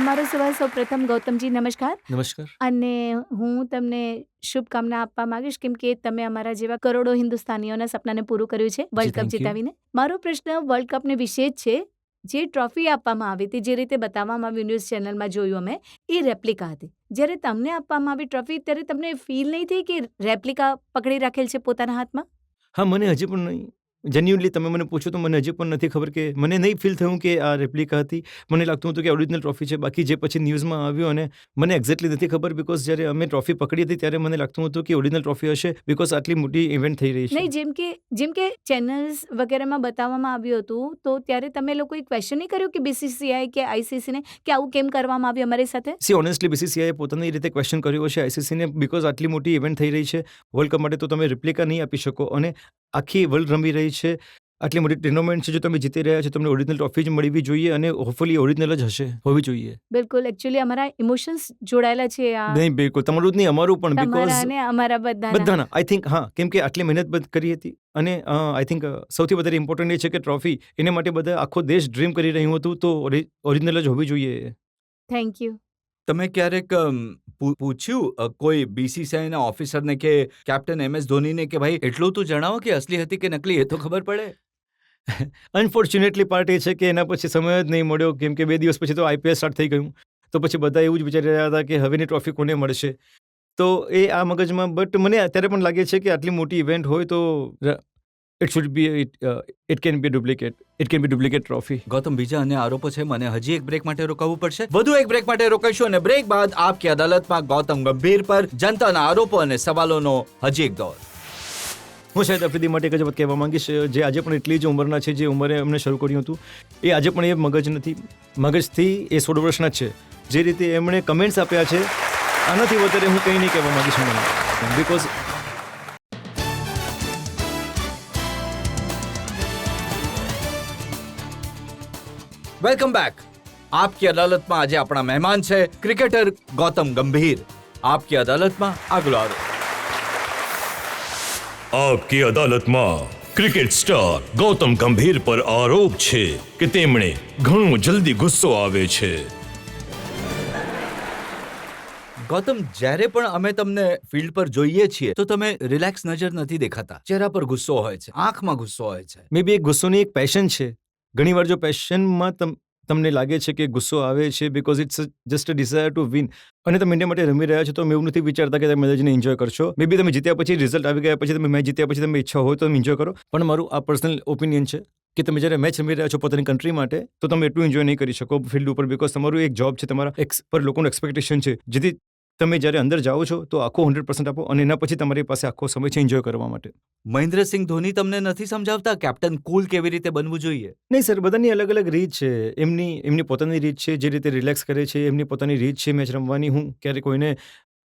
મારો સવાલ સૌ પ્રથમ ગૌતમજી નમસ્કાર. નમસ્કાર. અને હું તમને શુભકામના આપવા માંગીશ કેમ કે તમે અમારા જેવા કરોડો હિન્દુસ્તાનીઓના સપનાને પૂરું કર્યું છે વર્લ્ડ કપ thank you. જીતાવીને. મારો પ્રશ્ન વર્લ્ડ કપને વિશે જ છે. જે ટ્રોફી આપવામાં આવી હતી, જે રીતે બતાવવામાં આવ્યું ન્યૂઝ ચેનલમાં જોયું અમે, એ રેપ્લિકા હતી. જ્યારે તમને આપવામાં આવી ટ્રોફી ત્યારે તમને ફીલ નહીં થઈ કે રેપ્લિકા પકડી રાખેલ છે પોતાના હાથમાં? હા, મને હજી પણ નહીં, જેન્યુઅનલી તમે મને પૂછો તો મને હજી પણ નથી ખબર કે મને નહીં ફીલ થયું કે આ રેપ્લિકા હતી. મને લાગતું હતું કે ઓરિજિનલ ટ્રોફી છે. બાકી જે પછી ન્યૂઝમાં આવ્યું અને મને એક્ઝેક્ટલી નથી ખબર, બિકોઝ જ્યારે અમે ટ્રોફી પકડી હતી ત્યારે મને લાગતું હતું કે ઓરિજિનલ ટ્રોફી હશે, બિકોઝ આટલી મોટી ઇવેન્ટ થઈ રહી છે. નહીં, જેમ કે ચેનલ્સ વગેરેમાં બતાવવામાં આવ્યું હતું તો ત્યારે તમે લોકોએ ક્વેશ્ચન નહીં કર્યું કે બીસીસીઆઈ કે આઈસીસીને કે આવું કેમ કરવામાં આવ્યું અમારી સાથે? સી ઓનેસ્ટલી બીસીસીઆઈએ પોતાની રીતે ક્વેશ્ચન કર્યો છે આઈસીસીને, બિકોઝ આટલી મોટી ઇવેન્ટ થઈ રહી છે વર્લ્ડ કપ માટે, તો તમે રિપ્લિકા નહીં આપી શકો. અને આખી વર્લ્ડ રમી રહી છે, આટલી મોટી ટુર્નામેન્ટ છે, જો તમે જીતી રહ્યા છો તમને ઓરિજિનલ ટ્રોફી જ મળવી જોઈએ અને હોપફુલી ઓરિજિનલ જ હશે, હોવી જોઈએ. બિલકુલ, એકચ્યુઅલી અમારા ઇમોશન્સ જોડાયેલા છે આ નહીં, બિલકુલ તમારું જ નહીં, અમારું પણ, તમારા બિકોઝ અને અમારા બધાના આઈ થિંક. હા, કેમ કે આટલી મહેનત કરી હતી અને આઈ થિંક સૌથી વધારે ઇમ્પોર્ટન્ટ એ છે કે ટ્રોફી, એને માટે બધા આખો દેશ ડ્રીમ કરી રહ્યું હતું, તો ઓરિજિનલ જ હોવી જોઈએ. Thank you. તમે ક્યારેક પૂછ્યું કોઈ બીસીસીઆઈના ઓફિસરને કે કેપ્ટન MS ધોનીને કે ભાઈ એટલું તો જણાવો કે અસલી હતી કે નકલી, એ તો ખબર પડે? અનફોર્ચ્યુનેટલી પાર્ટ એ છે કે એના પછી સમય જ નહીં મળ્યો, કેમ કે 2 દિવસ પછી તો IPL સ્ટાર્ટ થઈ ગયું. તો પછી બધા એવું જ વિચારી રહ્યા હતા કે હવેની ટ્રોફી કોને મળશે. તો એ આ મગજમાં, બટ મને અત્યારે પણ લાગે છે કે આટલી મોટી ઇવેન્ટ હોય તો it should B it can be duplicate trophy. Gautam, બીજા અન્ય આરોપો છે. મને હજી એક બ્રેક માટે રોકાવું પડશે. વધુ એક બ્રેક માટે રોકાઈશું અને બ્રેક બાદ આપકી અદાલતમાં ગૌતમ ગંભીર પર જનતાના આરોપો અને સવાલોનો હજી એક દોર. હું શાહિદ આફ્રિદી માટે એક જ વાત કહેવા માંગીશ, જે આજે પણ એટલી જ ઉંમરના છે જે ઉંમરે એમને શરૂ કર્યું હતું, એ આજે પણ એ મગજ નથી. મગજથી એ 16 વર્ષના જ છે. જે રીતે એમણે કમેન્ટ્સ આપ્યા છે, આનાથી વધારે હું કંઈ નહીં કહેવા માંગીશ મને, બિકોઝ વેલકમ બેક. આપકી અદાલતમાં આજે આપણા મહેમાન છે ક્રિકેટર ગૌતમ ગંભીર. આપકી અદાલતમાં આગલો આરોપ. આપકી અદાલતમાં ક્રિકેટ સ્ટાર ગૌતમ ગંભીર પર આરોપ છે કે તેમણે ઘણો જલ્દી ગુસ્સો આવે છે. ગૌતમ, જ્યારે પણ અમે તમને ફિલ્ડ પર જોઈએ છીએ તો તમે રિલેક્સ નજર નથી દેખાતા. ચહેરા પર ગુસ્સો હોય છે, આંખમાં ગુસ્સો હોય છે. મે બી એક ગુસ્સોની એક પેશન છે. ઘણીવાર જો પેશનમાં તમને લાગે છે કે ગુસ્સો આવે છે because it's just a desire to win, અને તમે ઇન્ડિયા માટે રમી રહ્યા છો, તો મેં એવું નથી વિચારતા કે તમે મેચને એન્જોય કરશો. મે બી તમે જીત્યા પછી, રિઝલ્ટ આવી ગયા પછી, તમે મેચ જીત્યા પછી તમે ઈચ્છા હોય તો તમે એન્જોય કરો, પણ મારું આ પર્સનલ ઓપિનિયન છે કે તમે જ્યારે મેચ રમી રહ્યા છો પોતાની કન્ટ્રી માટે, તો તમે એટલું એન્જોય નહીં કરી શકો ફિલ્ડ ઉપર, બિકોઝ તમારું એક જોબ છે, તમારા પર લોકોનું એક્સપેક્ટેશન છે, જેથી તમે જ્યારે અંદર જાઓ છો તો આખો 100% આપો, અને એના પછી તમારી પાસે આખો સમય છે એન્જોય કરવા માટે. મહેન્દ્રસિંહ ધોની તમને નથી સમજાવતા કેપ્ટન કુલ કેવી રીતે બનવું જોઈએ? નહીં સર, બધાની અલગ અલગ રીત છે. એમની પોતાની રીત છે, જે રીતે રિલેક્સ કરે છે, એમની પોતાની રીત છે મેચ રમવાની. હું ક્યારે કોઈને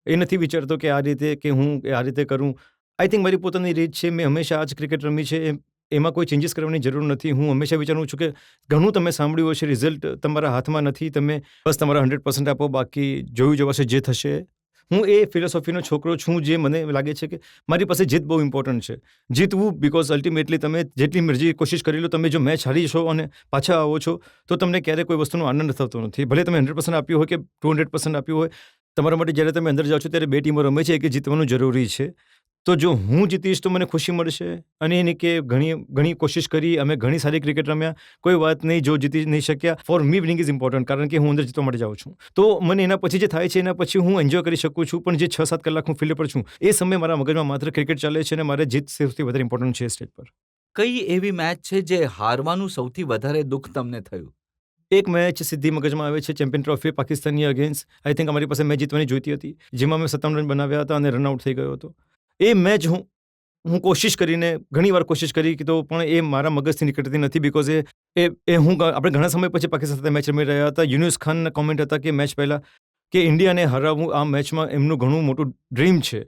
એ નથી વિચારતો કે આ રીતે કે હું આ રીતે કરું. આઈ થિંક મારી પોતાની રીત છે. મેં હંમેશા આ જ ક્રિકેટ રમી છે, એમાં કોઈ ચેન્જીસ કરવાની જરૂર નથી. હું હંમેશા વિચારું છું કે ઘણું તમે સાંભળ્યું હશે, રિઝલ્ટ તમારા હાથમાં નથી, તમે બસ તમારા 100% આપો, બાકી જોયું જવાશે જે થશે. હું એ ફિલોસોફીનો છોકરો છું, જે મને લાગે છે કે મારી પાસે જીત બહુ ઇમ્પોર્ટન્ટ છે. જીતવું, બિકોઝ અલ્ટિમેટલી તમે જેટલી મરજી કોશિશ કરી લો, તમે જો મેચ હારી છો અને પાછા આવો છો તો તમને ક્યારેય કોઈ વસ્તુનો આનંદ થતો નથી. ભલે તમે 100% આપ્યું હોય કે 200% આપ્યું હોય, તમારા માટે જ્યારે તમે અંદર જાઓ છો ત્યારે બે ટીમો રમે છે, એક જીતવાનું જરૂરી છે. તો જો હું જીતીશ તો મને ખુશી મળશે, અને એને કે ઘણી કોશિશ કરી, અમે ઘણી સારી ક્રિકેટ રમ્યા, કોઈ વાત નહીં જો જીતી નહીં શક્યા. For me winning is important, કારણ કે હું અંદર જીતવા માટે જાઉં છું. તો મને એના પછી જે થાય છે એના પછી હું એન્જોય કરી શકું છું, પણ જે 6-7 કલાક હું ફિલ્ડ પર છું એ સમય મારા મગજમાં માત્ર ક્રિકેટ ચાલે છે, અને મારે જીત સૌથી વધારે ઇમ્પોર્ટન્ટ છે સ્ટેજ પર. કઈ એવી મેચ છે જે હારવાનું સૌથી વધારે દુઃખ તમને થયું? એક મેચ સીધી મગજમાં આવે છે, ચેમ્પિયન ટ્રોફી પાકિસ્તાનની અગેન્સ્ટ. આઈ થિંક અમારી પાસે મેચ જીતવાની જોઈતી હતી, જેમાં મેં 57 રન બનાવ્યા હતા અને રનઆઉટ થઈ ગયો હતો. એ મેચ હું કોશિશ કરીને ઘણી વાર કોશિશ કરી તો પણ એ મારા મગજથી નીકળતી નથી, બિકોઝ આપણે ઘણા સમય પછી પાકિસ્તાન સાથે મેચ રમી રહ્યા હતા. યુનુસ ખાનના કોમેન્ટ હતા કે મેચ પહેલાં કે ઇન્ડિયાને હરાવવું આ મેચમાં એમનું ઘણું મોટું ડ્રીમ છે.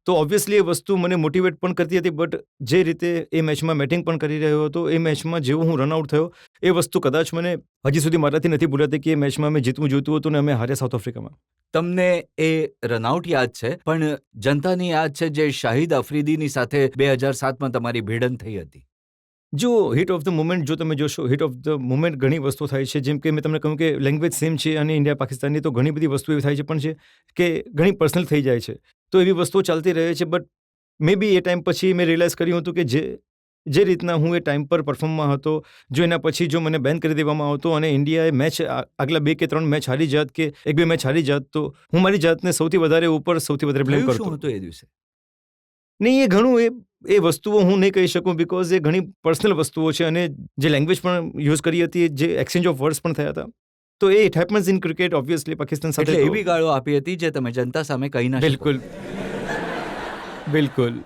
તો ઓબ્વિયસલી એ વસ્તુ મને મોટિવેટ પણ કરતી હતી, બટ જે રીતે એ મેચમાં બેટિંગ પણ કરી રહ્યો હતો, એ મેચમાં જેવો હું રનઆઉટ થયો, એ વસ્તુ કદાચ મને હજી સુધી મારાથી નથી ભૂલાતી કે એ મેચમાં મેં જીતવું જોઈતું હતું, ને અમે હાર્યા સાઉથ આફ્રિકામાં. તમને એ રનઆઉટ યાદ છે, પણ જનતાની યાદ છે જે શાહિદ આફ્રિદીની સાથે 2007માં તમારી ભિડંત થઈ હતી. જો હિટ ઓફ ધ મોમેન્ટ જો તમે જોશો, હિટ ઓફ ધ મોમેન્ટ ઘણી વસ્તુ થાય છે, જેમ કે મેં તમને કહ્યું કે લેંગ્વેજ સેમ છે અને ઇન્ડિયા પાકિસ્તાનની, તો ઘણી બધી વસ્તુ એવી થાય છે પણ છે કે ઘણી પર્સનલ થઈ જાય છે, તો એવી વસ્તુઓ ચાલતી રહે છે. But May B A time પછી મેં રિયલાઇઝ કર્યું હતું કે જે રીતના હું એ ટાઈમ પર પરફોર્મમાં હતો, જો એના પછી જો મને બેન કરી દેવામાં આવતો અને ઇન્ડિયાએ મેચ આગલા 2 કે 3 મેચ હારી જાત કે 1-2 મેચ હારી જાત, તો હું મારી જાતને સૌથી વધારે બ્લેમ કરતો. શું હતું એ દિવસે? નહીં, એ ઘણું એ વસ્તુઓ હું નહીં કહી શકું, બિકોઝ એ ઘણી પર્સનલ વસ્તુઓ છે, અને જે લેંગ્વેજ પણ યુઝ કરી હતી, જે એક્સચેન્જ ઓફ વર્ડ્સ પણ થયા હતા, તો એ it happens in cricket. Obviously Pakistan સાથે એટલે એવી ગાળો આપી હતી જે તમે જનતા સામે કહી ના શકો. બિલકુલ.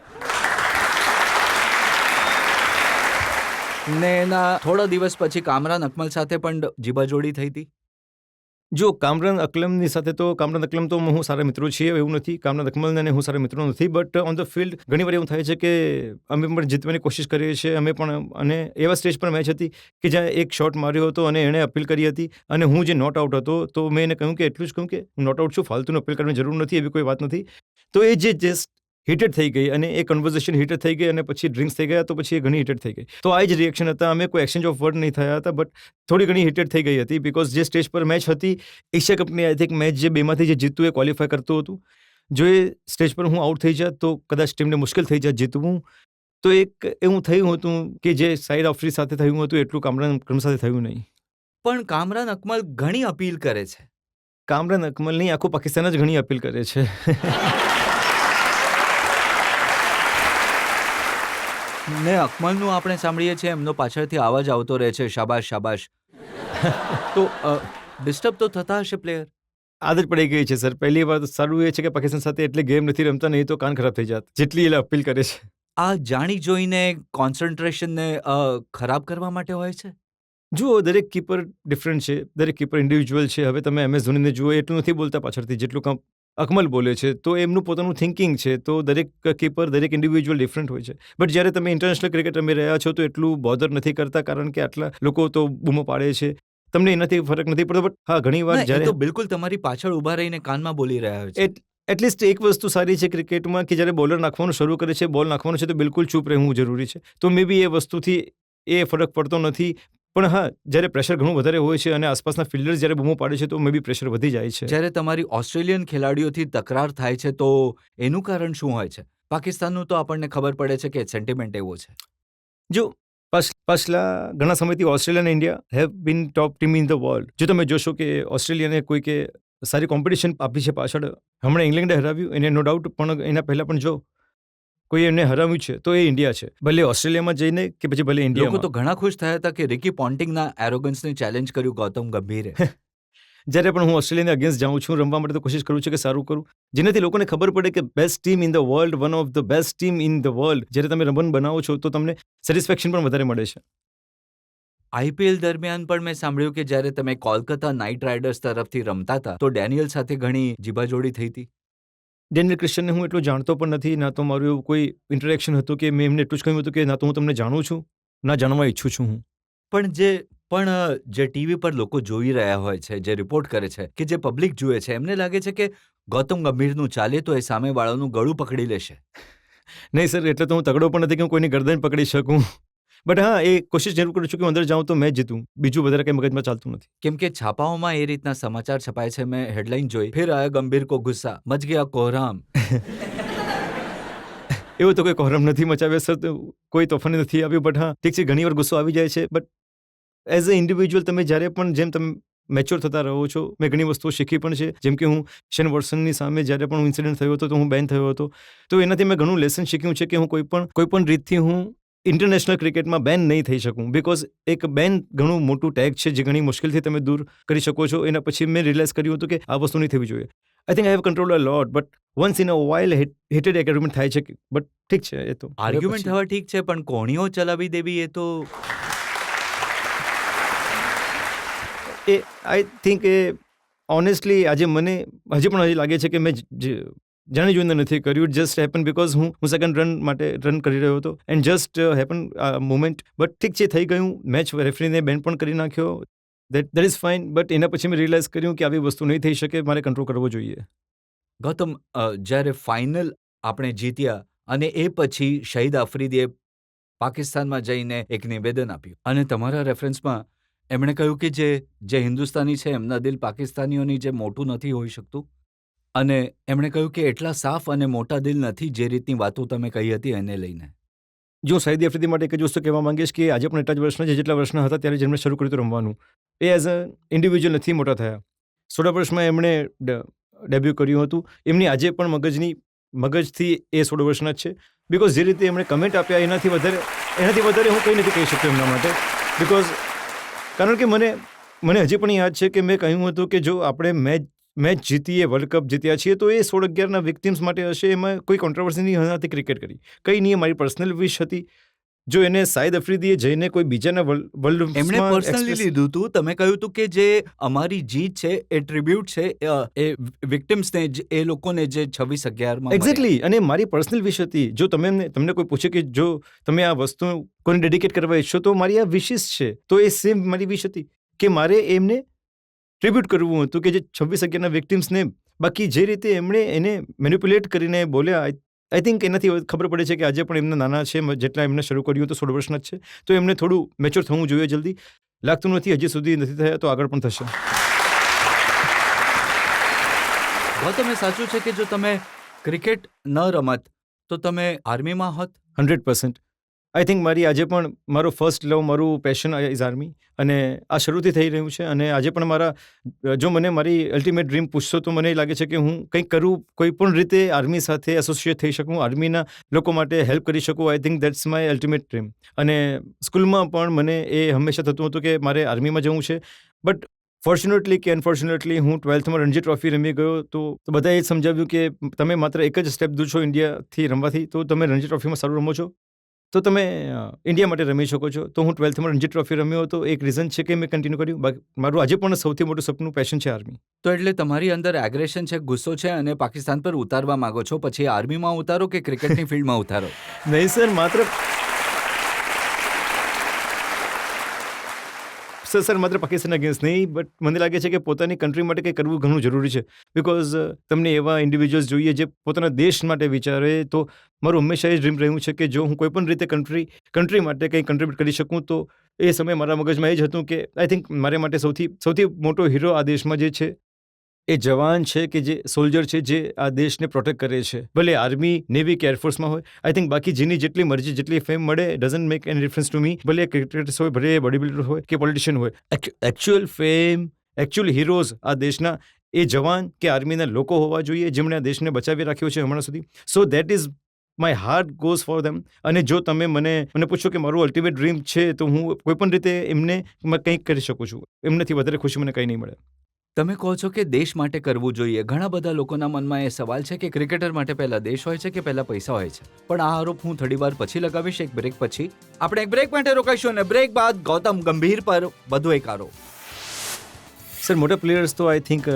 ને એના થોડા દિવસ પછી કામરાન અકમલ સાથે પણ જીબાજોડી થઈ હતી. જો કામરાન અકલમની સાથે તો કામરાન અકલમ તો હું સારા મિત્રો છીએ, એવું નથી. કામરાન અકમલ અને હું સારા મિત્રો નથી, બટ ઓન ધ ફિલ્ડ ઘણી વાર એવું થાય છે કે અમે પણ જીતવાની કોશિશ કરીએ છીએ. અમે પણ, અને એવા સ્ટેજ પર મેચ હતી કે જ્યાં એક શોટ માર્યો હતો અને એણે અપીલ કરી હતી, અને હું જે નોટ આઉટ હતો, તો મેં એને કહ્યું કે એટલું જ કહ્યું કે હું નોટ આઉટ છું, ફાલતુનું અપીલ કરવાની જરૂર નથી, એવી કોઈ વાત નથી. તો એ જે જસ્ટ હિટેડ થઈ ગઈ, અને એ કન્વર્ઝેશન હિટેડ થઈ ગઈ, અને પછી ડ્રિંક્સ થઈ ગયા, તો પછી એ ઘણી હિટેડ થઈ ગઈ. તો આ જ રિએક્શન હતા. અમે કોઈ એક્સચેન્જ ઓફ વર્ડ નહીં થયા હતા, બટ થોડી ઘણી હિટેડ થઈ ગઈ હતી, બિકોઝ જે સ્ટેજ પર મેચ હતી, એશિયા કપની આઈ થિંક મેચ, જે બેમાંથી જે જીતતું એ ક્વોલિફાય કરતું હતું. જો એ સ્ટેજ પર હું આઉટ થઈ જાત તો કદાચ ટીમને મુશ્કેલ થઈ જાત જીતવું. તો એક એવું થયું હતું કે જે સાઈડ આફ્રિદી સાથે થયું હતું, એટલું કામરાન અકમલ સાથે થયું નહીં. પણ કામરાન અકમલ ઘણી અપીલ કરે છે. કામરાન અકમલ નહીં, આખું પાકિસ્તાન જ ઘણી અપીલ કરે છે. ને અકમલનું આપણે સાંભળીએ છીએ એમનો પાછળથી અવાજ આવતો રહે છે, શાબાશ શાબાશ. તો ડિસ્ટર્બ તો થતા હશે પ્લેયર. આદત પડી ગઈ છે સર. પહેલી વાત સારું એ છે કે પાકિસ્તાન સાથે એટલે ગેમ નથી રમતા, નહીં તો કાન ખરાબ થઈ જાત જેટલી એ અપીલ કરે છે. આ જાણી જોઈને કોન્સન્ટ્રેશનને ખરાબ કરવા માટે હોય છે. જુઓ, દરેક કીપર ડિફરન્ટ છે, દરેક કીપર ઇન્ડિવિજ્યુઅલ છે. હવે તમે MS ધોનીને જુઓ, એટલું નથી બોલતા પાછળથી જેટલું કામ અકમલ બોલે છે. તો એમનું પોતાનું થિંકિંગ છે. તો દરેક કીપર, દરેક ઇન્ડિવિજ્યુઅલ ડિફરન્ટ હોય છે. બટ જ્યારે તમે ઇન્ટરનેશનલ ક્રિકેટ રમી રહ્યા છો તો એટલું બોધર નથી કરતા, કારણ કે આટલા લોકો તો બૂમો પાડે છે. તમને એનાથી ફરક નથી પડતો. બટ હા, ઘણી વાર ના, એ જ્યારે તો બિલકુલ તમારી પાછળ ઊભા રહીને કાનમાં બોલી રહ્યા હોય છે. એટલીસ્ટ એક વસ્તુ સારી છે ક્રિકેટમાં કે જ્યારે બોલર નાખવાનું શરૂ કરે છે, બોલ નાખવાનું છે, તો બિલકુલ ચૂપ રહેવું જરૂરી છે. તો મે બી એ વસ્તુથી એ ફરક પડતો નથી. પણ હા, જ્યારે પ્રેશર ઘણું વધારે હોય છે અને આસપાસના ફિલ્ડર્સ જ્યારે બૂમો પાડે છે તો મે બી પ્રેશર વધી જાય છે. જ્યારે તમારી ઓસ્ટ્રેલિયન ખેલાડીઓથી તકરાર થાય છે તો એનું કારણ શું હોય છે? પાકિસ્તાનનું તો આપણને ખબર પડે છે કે સેન્ટિમેન્ટ એવો છે. જો પાછલા ઘણા સમયથી ઓસ્ટ્રેલિયા અને India have been top team in the world. જો તમે જોશો કે ઓસ્ટ્રેલિયાને કોઈકે સારી કોમ્પિટિશન આપી છે પાછળ. હમણાં ઇંગ્લેન્ડે હરાવ્યું એને નો ડાઉટ, પણ એના પહેલાં પણ જો કોઈ એમને હરાવ્યું છે તો એ ઇન્ડિયા છે. ભલે ઓસ્ટ્રેલિયામાં જઈને કે પછી ભલે લોકો ઇન્ડિયામાં. તો ઘણા ખુશ થયા હતા કે રિકી પોન્ટિંગના એરોગન્સને ચેલેન્જ કર્યું ગૌતમ ગંભીરે. જ્યારે પણ હું ઓસ્ટ્રેલિયાને અગેન્સ્ટ જાઉં છું રમવા માટે તો કોશિશ કરું છું કે સારું કરું, જેનાથી લોકોને ખબર પડે કે best team in the world, one of the best team in the world, જ્યારે તમે રમન બનાવો છો તો તમને સેટિસ્ફેક્શન પણ વધારે મળે છે. IPL દરમિયાન પણ મેં સાંભળ્યું કે જ્યારે તમે કોલકાતા નાઇટ રાઇડર્સ તરફથી રમતા હતા તો ડેનિયલ સાથે ઘણી જીબાજોડી થઈ હતી. ડેનિયલ ક્રિશ્ચનને હું એટલું જાણતો પણ નથી, ના તો મારું એવું કોઈ ઇન્ટરેક્શન હતું કે મેં એમને એટલું જ કહ્યું હતું કે ના તો હું તમને જાણું છું, ના જાણવા ઈચ્છું છું હું. પણ જે ટીવી પર લોકો જોઈ રહ્યા હોય છે, જે રિપોર્ટ કરે છે, કે જે પબ્લિક જુએ છે, એમને લાગે છે કે ગૌતમ ગંભીરનું ચાલે તો એ સામેવાળાનું ગળું પકડી લેશે. નહીં સર, એટલે તો હું તગડો પણ નથી કે હું કોઈની ગરદન પકડી શકું. બટ હા, એ કોશિશ જરૂર કરું છું કે હું અંદર જાઉં તો મેચ જીતું. બીજું વધારે કંઈ મગજમાં ચાલતું નથી. કેમ કે છાપાઓમાં એ રીતના સમાચાર છપાય છે. મેં હેડલાઇન જોઈ, ફિર આયા ગંભીર કો ગુસ્સા, મચ ગયા કોહરામ. એવું તો કોઈ કોહરામ નથી મચાવ્યા સર, તો કોઈ તોફાન નથી આવ્યું. બટ હા, ઠીક છે, ઘણી વાર ગુસ્સો આવી જાય છે. બટ એઝ અ ઇન્ડિવિજ્યુઅલ તમે જ્યારે પણ જેમ તમે મેચ્યોર થતા રહો છો, મેં ઘણી વસ્તુઓ શીખી પણ છે. જેમ કે હું શેન વોટસનની સામે જ્યારે પણ ઇન્સિડન્ટ થયો હતો તો હું બેન થયો હતો. તો એનાથી મેં ઘણું લેસન શીખ્યું છે કે હું કોઈ પણ રીતથી હું ઇન્ટરનેશનલ ક્રિકેટમાં બેન નહીં થઈ શકું. બિકોઝ એક બેન ઘણું મોટું ટેગ છે જે ઘણી મુશ્કેલથી તમે દૂર કરી શકો છો. એના પછી મેં રિયલાઇઝ કર્યું હતું કે આ વસ્તુ નહીં થવી જોઈએ. I think I have control a lot, but once in a while hated agreement થાય છે. બટ ઠીક છે, એ તો આર્ગ્યુમેન્ટ થવા ઠીક છે, પણ કોણીઓ ચલાવી દેવી એ તો એ આઈ થિંક એ ઓનેસ્ટલી આજે મને હજી લાગે છે કે મેં જાણી જોઈને નથી કર્યું. જસ્ટ હેપન બિકોઝ હું સેકન્ડ રન માટે રન કરી રહ્યો હતો and just happen moment. But ઠીક છે, થઈ ગયું. મેચ રેફરીને બેન પણ કરી નાખ્યો. That is fine. બટ એના પછી મેં રિયલાઇઝ કર્યું કે આવી વસ્તુ નહીં થઈ શકે, મારે કંટ્રોલ કરવો જોઈએ. ગૌતમ, જ્યારે ફાઇનલ આપણે જીત્યા અને એ પછી શહીદ આફ્રિદીએ પાકિસ્તાનમાં જઈને એક નિવેદન આપ્યું અને તમારા રેફરન્સમાં એમણે કહ્યું કે જે હિન્દુસ્તાની છે એમના દિલ પાકિસ્તાનીઓની જે મોટું નથી હોઈ શકતું, અને એમણે કહ્યું કે એટલા સાફ અને મોટા દિલ નથી જે રીતની વાતો તમે કહી હતી એને લઈને. જો શાહિદ આફ્રિદી માટે એક જ વસ્તુ કહેવા માંગીશ કે આજે પણ એટલા જ વર્ષના છે જેટલા વર્ષના હતા ત્યારે જેમણે શરૂ કર્યું હતું રમવાનું. એ એઝ અ ઇન્ડિવિજ્યુઅલ નથી મોટા થયા. 16 વર્ષમાં એમણે ડેબ્યુ કર્યું હતું. એમની આજે પણ મગજથી એ 16 વર્ષના જ છે. બિકોઝ જે રીતે એમણે કમેન્ટ આપ્યા એનાથી વધારે હું કંઈ નથી કહી શકતો એમના માટે. બિકોઝ કારણ કે મને હજી પણ યાદ છે કે મેં કહ્યું હતું કે જો આપણે મેચ જીતીએ, વર્લ્ડ કપ જીત્યા છીએ તો એ 16-11ના વિક્ટિમ્સ માટે હશે. એમાં કોઈ કોન્ટ્રોવર્સી નહીં હતી ક્રિકેટ કરી. કંઈ નહીં, મારી પર્સનલ વિશ હતી. જો એને શાહિદ આફ્રિદીએ જઈને કોઈ બીજાના વર્લ્ડ એમણે પર્સનલી લીધું હતું. તમે કહ્યું હતું કે જે અમારી જીત છે એ ટ્રિબ્યુટ છે એ વિક્ટિમ્સને, એ લોકોને જે 26/11માં. એક્ઝેક્ટલી. અને મારી પર્સનલ વિશ હતી. જો તમને કોઈ પૂછે કે જો તમે આ વસ્તુ કોઈને ડેડિકેટ કરવા ઈચ્છો તો મારી આ વિશિસ છે. તો એ સેમ મારી વિશ હતી કે મારે એમને ટ્રિબ્યુટ કરવું હતું કે જે 26/11ના વિક્ટિમ્સને. બાકી જે રીતે એમણે એને મેનિપ્યુલેટ કરીને બોલ્યા, આઈ થિંક એનાથી ખબર પડે છે કે આજે પણ એમના નાના છે, જેટલા એમને શરૂ કર્યું તો 16 વર્ષના જ છે. તો એમને થોડું મેચ્યોર થવું જોઈએ જલ્દી. લાગતું નથી હજી સુધી નથી થયા, તો આગળ પણ થશે. ગૌતમ, એ સાચું છે કે જો તમે ક્રિકેટ ન રમત તો તમે આર્મીમાં હોત? 100%. આઈ થિંક મારી આજે પણ મારો ફર્સ્ટ લવ, મારું પેશન ઇઝ આર્મી, અને આ શરૂથી થઈ રહ્યું છે. અને આજે પણ જો મને મારી અલ્ટિમેટ ડ્રીમ પૂછશો તો મને લાગે છે કે હું કંઈક કરું, કોઈ પણ રીતે આર્મી સાથે એસોસિએટ થઈ શકું, આર્મીના લોકો માટે હેલ્પ કરી શકું. I think that's my ultimate dream. અને સ્કૂલમાં પણ મને એ હંમેશા થતું હતું કે મારે આર્મીમાં જવું છે. બટ ફોર્ચ્યુનેટલી કે અનફોર્ચ્યુનેટલી હું 12થમાં રણજી ટ્રોફી રમી ગયો તો બધાએ જ સમજાવ્યું કે તમે માત્ર એક જ સ્ટેપ દૂર છો ઇન્ડિયાથી રમવાથી, તો તમે રણજી ટ્રોફીમાં સારું રમો છો તો તમે ઇન્ડિયા માટે રમી શકો છો. તો હું 12થમાં રણજી ટ્રોફી રમ્યો હતો. એક રીઝન છે કે મેં કન્ટિન્યુ કર્યું. મારું આજે પણ સૌથી મોટું સપનું પેશન છે આર્મી. તો એટલે તમારી અંદર એગ્રેશન છે, ગુસ્સો છે, અને પાકિસ્તાન પર ઉતારવા માંગો છો. પછી આર્મીમાં ઉતારો કે ક્રિકેટની ફિલ્ડમાં ઉતારો? નહીં સર, માત્ર પાકિસ્તાન અગેન્સ્ટ નહીં, બટ મને લાગે છે કે પોતાની કન્ટ્રી માટે કંઈ કરવું ઘણું જરૂરી છે. બિકોઝ તમને એવા ઇન્ડિવિજ્યુઅલ્સ જોઈએ જે પોતાના દેશ માટે વિચારે. તો મારું હંમેશા એ ડ્રીમ રહ્યું છે કે જો હું કોઈ પણ રીતે કન્ટ્રી માટે કંઈ કન્ટ્રીબ્યુટ કરી શકું, તો એ સમયે મારા મગજમાં એ જ હતું કે આઈ થિંક મારે માટે સૌથી મોટો હીરો આ દેશમાં જે છે એ જવાન છે, કે જે સોલ્જર છે, જે આ દેશને પ્રોટેક્ટ કરે છે. ભલે આર્મી, નેવી કે એરફોર્સમાં હોય. આઈ થિંક બાકી જેની જેટલી મરજી, જેટલી ફેમ મળે, doesn't make any difference to me. ભલે ક્રિકેટર્સ હોય, ભલે બોડી બિલ્ડર હોય કે પોલિટિશિયન હોય. એકચ્યુઅલ ફેમ, એકચ્યુઅલ હીરોઝ આ દેશના એ જવાન કે આર્મીના લોકો હોવા જોઈએ, જેમણે આ દેશને બચાવી રાખ્યો છે હમણાં સુધી. So that is my heart goes for them. અને જો તમે મને પૂછો કે મારું અલ્ટિમેટ ડ્રીમ છે, તો હું કોઈ પણ રીતે એમને કંઈક કરી શકું છું. એમનાથી વધારે ખુશી મને કંઈ નહીં મળે. તમે કહો છો કે દેશ માટે કરવું જોઈએ. ઘણા બધા લોકોના મનમાં એ સવાલ છે કે ક્રિકેટર માટે પહેલા દેશ હોય છે કે પહેલા પૈસા હોય છે. પણ આ આરોપ હું થોડી વાર પછી લગાવીશ, એક બ્રેક પછી. આપણે એક બ્રેક માટે રોકાઈશું અને બ્રેક બાદ ગૌતમ ગંભીર પર વધુ એક આરોપ. સર, મોટા પ્લેયર્સ તો આઈ થિંક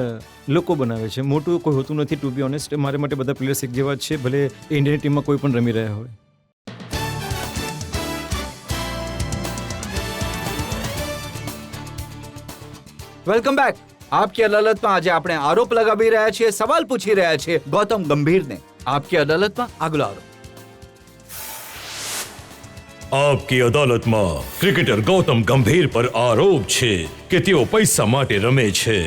લોકો બનાવે છે. મોટું કોઈ હોતું નથી, ટુ બી ઓનેસ્ટ. મારા માટે બધા પ્લેયર્સ એક જેવા જ છે, ભલે ઇન્ડિયન ટીમમાં કોઈ પણ રમી રહ્યા હોય. Welcome back. આપકી અદાલતમાં આજે આપણે આરોપ લગાવી રહ્યા છીએ, સવાલ પૂછી રહ્યા છીએ ગૌતમ ગંભીરને. આપકી અદાલતમાં આગલો આરોપ. આપકી અદાલતમાં ક્રિકેટર ગૌતમ ગંભીર પર આરોપ છે કે તેઓ પૈસા માટે રમે છે.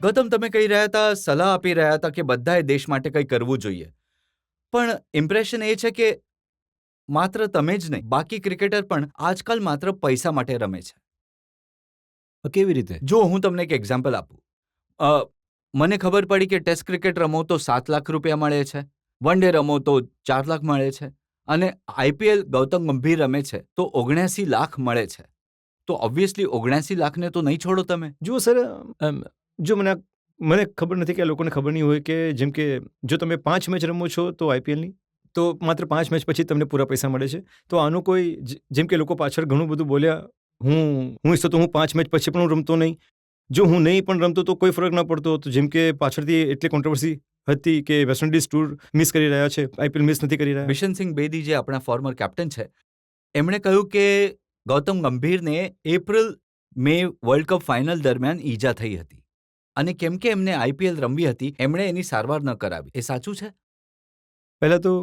ગૌતમ, તમે કહી રહ્યા હતા, સલાહ આપી રહ્યા હતા કે બધાએ દેશ માટે કંઈ કરવું જોઈએ. પણ ઇમ્પ્રેશન એ છે કે માત્ર તમે જ નહીં, બાકી ક્રિકેટર પણ આજકાલ માત્ર પૈસા માટે રમે છે. કેવી રીતે? જો હું તમને એક એક્ઝામ્પલ આપું. મને ખબર પડી કે ટેસ્ટ ક્રિકેટ રમો તો 7 લાખ રૂપિયા મળે છે, વન ડે રમો તો 4 લાખ મળે છે, અને આઈપીએલ ગૌતમ ગંભીર રમે છે તો 79 લાખ મળે છે. તો ઓબ્વિયસલી 79 લાખને તો નહીં છોડો તમે. જુઓ સર, જો મને ખબર નથી કે આ લોકોને ખબર નહીં હોય કે જેમ કે જો તમે 5 મેચ રમો છો તો આઈપીએલની, તો માત્ર 5 મેચ પછી તમને પૂરા પૈસા મળે છે. તો આનું કોઈ, જેમ કે લોકો પાછળ ઘણું બધું બોલ્યા, હું ઈચ્છતો તો હું 5 મેચ પછી પણ હું રમતો નહીં. જો હું નહીં પણ રમતો તો કોઈ ફરક ના પડતો. તો જેમ કે પાછળથી એટલી કોન્ટ્રોવર્સી હતી કે વેસ્ટ ઇન્ડિઝ ટૂર મિસ કરી રહ્યા છે, આઈપીએલ મિસ નથી કરી રહ્યા. બિશનસિંહ બેદી, જે આપણા ફોર્મર કેપ્ટન છે, એમણે કહ્યું કે ગૌતમ ગંભીરને એપ્રિલ-મે વર્લ્ડ કપ ફાઇનલ દરમિયાન ઈજા થઈ હતી, અને કેમ કે એમને આઈપીએલ રમવી હતી, એમણે એની સારવાર ન કરાવી. એ સાચું છે? પહેલાં તો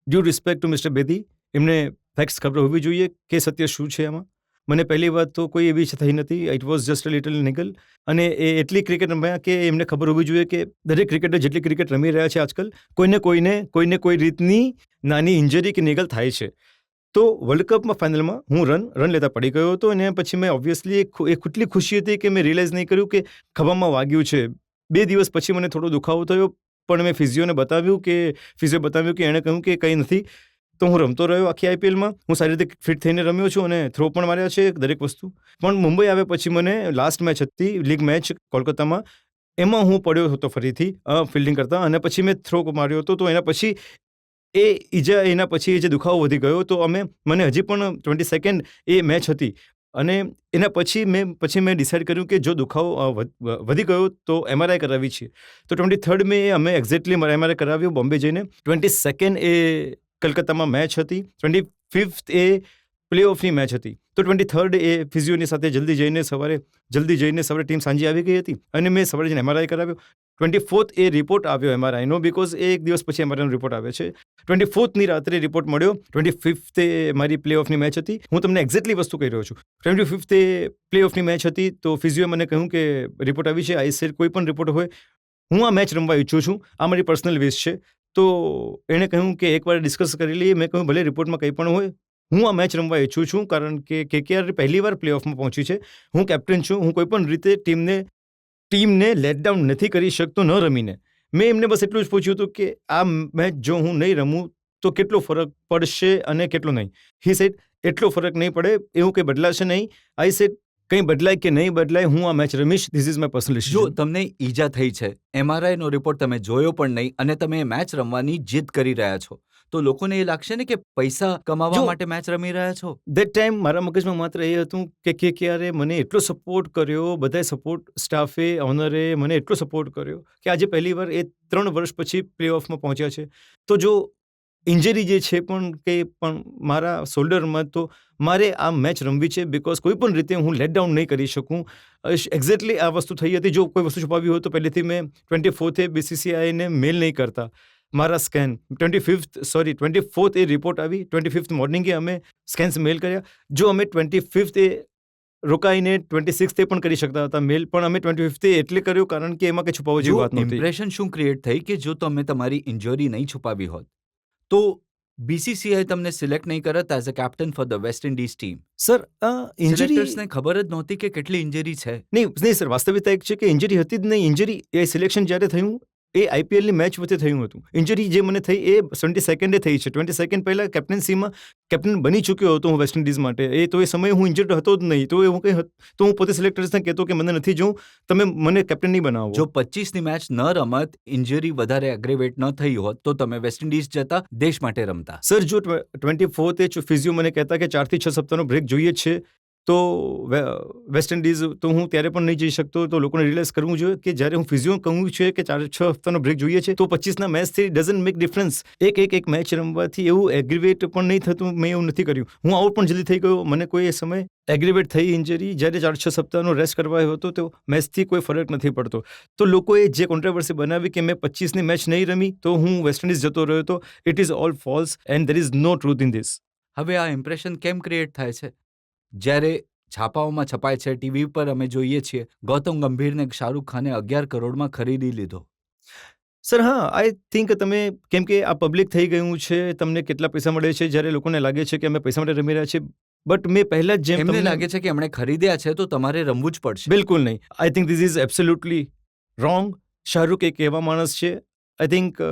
due respect to mister Bedi, એમને ફેક્ટ્સ ખબર હોવી જોઈએ કે સત્ય શું છે એમાં. મને પહેલી વાત તો કોઈ એવી ઈચ્છા થઈ નથી. It was just a little niggle. અને એ એટલી ક્રિકેટ રમ્યા કે એમને ખબર હોવી જોઈએ કે દરેક ક્રિકેટર જેટલી ક્રિકેટ રમી રહ્યા છે આજકાલ, કોઈને કોઈ રીતની નાની ઇન્જરી કે નિગલ થાય છે. તો વર્લ્ડ કપમાં ફાઇનલમાં હું રન લેતા પડી ગયો હતો, અને પછી મેં ઓબ્વિયસલી એટલી ખુશી હતી કે મેં રિયલાઇઝ નહીં કર્યું કે ખભામાં વાગ્યું છે. 2 દિવસ પછી મને થોડો દુખાવો થયો, પણ મેં ફિઝિયોએ બતાવ્યું કે એણે કહ્યું કે કંઈ નથી. તો હું રમતો રહ્યો આખી આઈપીએલમાં. હું સારી રીતે ફિટ થઈને રમ્યો છું અને થ્રો પણ માર્યા છે, દરેક વસ્તુ. પણ મુંબઈ આવ્યા પછી મને લાસ્ટ મેચ હતી, લીગ મેચ કોલકાતામાં, એમાં હું પડ્યો હતો ફરીથી ફિલ્ડિંગ કરતા, અને પછી મેં થ્રો માર્યો હતો. તો એના પછી એના પછી જે દુખાવો વધી ગયો. તો મને હજી પણ 22nd એ મેચ હતી, અને એના પછી મેં ડિસાઇડ કર્યું કે જો દુખાવો વધી ગયો તો એમઆરઆઈ કરાવી છે. તો 23rd મે અમે એક્ઝેક્ટલી એમઆરઆઈ કરાવ્યું બોમ્બે જઈને. 22nd એ કલકત્તામાં મેચ હતી, 25th એ પ્લે ઓફની મેચ હતી. તો 23rd એ ફિઝિયોની સાથે જલ્દી જઈને સવારે ટીમ સાંજે આવી ગઈ હતી, અને મેં સવારે જઈને એમઆરઆઈ કરાવ્યો. 24th એ રિપોર્ટ આવ્યો એમઆરઆઈનો, બિકોઝ એક દિવસ પછી એમઆરઆઈનો રિપોર્ટ આવે છે. 24thની રાત્રે રિપોર્ટ મળ્યો. 25th એ મારી પ્લે ઓફની મેચ હતી. હું તમને એક્ઝેક્ટલી વસ્તુ કહી રહ્યો છું. 25th એ પ્લે ઓફની મેચ હતી. તો ફિઝિયોએ મને કહ્યું કે રિપોર્ટ આવી છે. આઈ સેડ કોઈ પણ રિપોર્ટ હોય, હું આ મેચ રમવા ઈચ્છું છું, આ મારી પર્સનલ વિશ છે. તો એણે કહ્યું કે એકવાર ડિસ્કસ કરી લઈએ. મેં કહ્યું ભલે રિપોર્ટમાં કંઈ પણ હોય, હું આ મેચ રમવા ઈચ્છું છું, કારણ કે KKR પહેલીવાર પ્લે ઓફમાં પહોંચી છે. હું કેપ્ટન છું, હું કોઈ પણ રીતે ટીમને લેટ ડાઉન નથી કરી શકતો ન રમીને. મેં એમને બસ એટલું જ પૂછ્યું હતું કે આ મેચ જો હું નહીં રમું તો કેટલો ફરક પડશે અને કેટલો નહીં. હી સેડ એટલો ફરક નહીં પડે, એવું કંઈ બદલાશે નહીં. આઈ સેડ કંઈ બદલાય કે નહીં બદલાય, હું આ મેચ રમીશ. ધીસ ઇઝ માય પર્સનલ જો ડિસિઝન. તમને ઈજા થઈ છે, MRI નો રિપોર્ટ તમે જોયો પણ નહીં અને તમે એ મેચ રમવાની જીદ કરી રહ્યા છો, તો લોકોને એ લાગશે ને કે પૈસા કમાવા જો- માટે મેચ રમી રહ્યા છો. દેટ ટાઈમ મારા મગજમાં માત્ર એ હતું કે KKR મને એટલો સપોર્ટ કર્યો, બધાય સપોર્ટ સ્ટાફે, ઓનરે મને એટલો સપોર્ટ કર્યો કે આજે પહેલીવાર એ 3 વર્ષ પછી પ્લે ઓફમાં પહોંચ્યા છે. તો જો ઇન્જરી જે છે પણ કંઈ પણ મારા શોલ્ડરમાં, તો મારે આ મેચ રમવી છે, બિકોઝ કોઈ પણ રીતે હું લેટ ડાઉન નહીં કરી શકું. એક્ઝેક્ટલી આ વસ્તુ થઈ હતી. જો કોઈ વસ્તુ છુપાવી હોય તો પહેલેથી મેં 24 BCCIને મેલ નહીં કરતા. મારા સ્કેન 24th એ રિપોર્ટ આવી, 25th મોર્નિંગે અમે સ્કેન્સ મેલ કર્યા. જો અમે 25th રોકાઈને 26th પણ કરી શકતા હતા મેલ, પણ અમે 25th એટલે કર્યું કારણ કે એમાં કંઈ છુપાવવા જેવી વાત નહોતી. ઇમ્પ્રેશન શું ક્રિએટ થઈ કે જો તમે તમારી ઇન્જરી નહીં છુપાવી હોત તો BCCI તમને સિલેક્ટ નહીં કરત as a captain for the West Indies team. Sir injury સિલેક્ટર્સને ખબર જ નહોતી કે કેટલી ઇન્જરી છે. નહીં સર, વાસ્તવિકતા એક છે કે ઇન્જરી હતી જ નહીં. ઇન્જરી એ સિલેક્શન જ્યારે થયું એ IPLની મેચ વચ્ચે થયું હતું. ઇન્જરી જે મને થઈ એ 22nd થઈ છે. 22nd પહેલાં કેપ્ટન્સીમાં કેપ્ટન બની ચૂક્યો હતો હું વેસ્ટ ઇન્ડિઝ માટે. એ સમયે હું ઇન્જર્ડ હતો જ નહીં. તો એવું કંઈ તો હું પોતે સિલેક્ટર્સને કહેતો કે મને નથી જોવું, તમે મને કેપ્ટન નહીં બનાવો. જો 25ની મેચ ન રમત, ઇન્જરી વધારે એગ્રેવેટ ન થઈ હોત તો તમે વેસ્ટ ઇન્ડિઝ જતા, દેશ માટે રમતા. સર જો 24th ફિઝિયો મને કહેતા કે 4 થી 6 સપ્તાહનો બ્રેક જોઈએ છે, તો વેસ્ટ ઇન્ડિઝ તો હું ત્યારે પણ નહીં જઈ શકતો. તો લોકોને રિયલાઇઝ કરવું જોઈએ કે જ્યારે હું ફિઝિયો કહું છે કે 4-6 હપ્તાનો બ્રેક જોઈએ છે, તો 25ના મેચથી ડઝન્ટ મેક ડિફરન્સ. એક મેચ રમવાથી એવું એગ્રીવેટ પણ નહીં થતું. મેં એવું નથી કર્યું. હું આઉટ પણ જલ્દી થઈ ગયો. મને કોઈ એ સમય એગ્રીવેટ થઈ ઇન્જરી, જ્યારે 4-6 સપ્તાહનો રેસ્ટ કરવાયો હતો, તો મેચથી કોઈ ફરક નથી પડતો. તો લોકોએ જે કોન્ટ્રોવર્સી બનાવી કે મેં 25ની મેચ નહીં રમી તો હું વેસ્ટ ઇન્ડિઝ જતો રહ્યો હતો, it is all false and there is no truth in this. હવે આ ઇમ્પ્રેશન કેમ ક્રિએટ થાય છે જ્યારે છાપાઓમાં છપાય છે, ટીવી પર અમે જોઈએ છીએ ગૌતમ ગંભીરને શાહરૂખ ખાને 11 કરોડમાં ખરીદી લીધો. સર હા, આઈ થિંક તમે, કેમ કે આ પબ્લિક થઈ ગયું છે, તમને કેટલા પૈસા મળે છે, જ્યારે લોકોને લાગે છે કે અમે પૈસા માટે રમી રહ્યા છીએ. બટ મેં પહેલા જ જેમ એમને તમને લાગે છે કે એમણે ખરીદ્યા છે તો તમારે રમવું જ પડશે. બિલકુલ નહીં. I think this is absolutely wrong. Shahrukh એક એવા માણસ છે, આઈ થિંક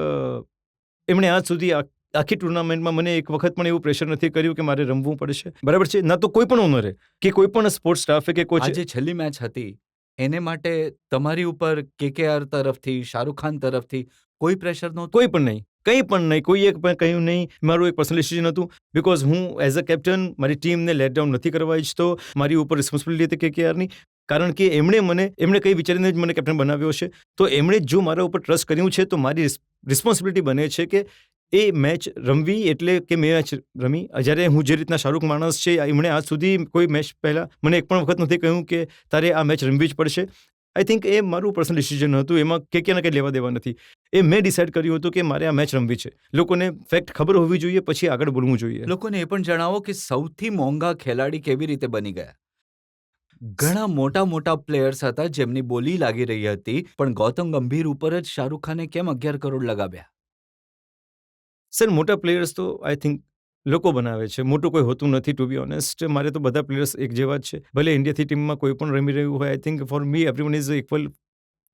એમણે આજ સુધી આખી ટુર્નામેન્ટમાં મને એક વખત પણ એવું પ્રેશર નથી કર્યું કે મારે રમવું પડશે. બરાબર છે? ના તો કોઈ પણ ઓનરે કે કોઈ પણ સ્પોર્ટ્સ સ્ટાફે કે કોચ. આજે છેલ્લી મેચ હતી એને માટે તમારી ઉપર KKR તરફથી, શાહરૂખ ખાન તરફથી કોઈ પ્રેશર નહોતું? કોઈ પણ નહીં, કંઈ પણ નહીં, કોઈ એક પણ કહ્યું નહીં. મારું એક પર્સનલ ડિસિઝન હતું, બિકોઝ હું એઝ અ કેપ્ટન મારી ટીમને લેટ ડાઉન નથી કરવા ઈચ્છતો. મારી ઉપર રિસ્પોન્સિબિલિટી હતી KKRની, કારણ કે એમણે કંઈ વિચારીને જ મને કેપ્ટન બનાવ્યો છે. તો એમણે જો મારા ઉપર ટ્રસ્ટ કર્યું છે, તો મારી રિસ્પોન્સિબિલિટી બને છે કે એ મેચ રમવી, એટલે કે મેં મેચ રમી. જ્યારે હું જે રીતના શાહરૂખ માણસ છે, એમણે આજ સુધી કોઈ મેચ પહેલાં મને એક પણ વખત નથી કહ્યું કે તારે આ મેચ રમવી જ પડશે. આઈ થિંક એ મારું પર્સનલ ડિસિઝન હતું. એમાં KKRને કંઈ લેવા દેવા નથી. એ મેં ડિસાઇડ કર્યું હતું કે મારે આ મેચ રમવી છે. લોકોને ફેક્ટ ખબર હોવી જોઈએ, પછી આગળ બોલવું જોઈએ. લોકોને એ પણ જણાવો કે સૌથી મોંઘા ખેલાડી કેવી રીતે બની ગયા. ઘણા મોટા મોટા પ્લેયર્સ હતા જેમની બોલી લાગી રહી હતી, પણ ગૌતમ ગંભીર ઉપર જ શાહરૂખ ખાને કેમ 11 કરોડ લગાવ્યા? સર મોટા પ્લેયર્સ તો આઈ થિંક લોકો બનાવે છે. મોટું કોઈ હોતું નથી, ટુ બી ઓનેસ્ટ. મારે તો બધા પ્લેયર્સ એક જેવા જ છે. ભલે ઇન્ડિયાથી ટીમમાં કોઈ પણ રમી રહ્યું હોય, I think for me everyone is equal,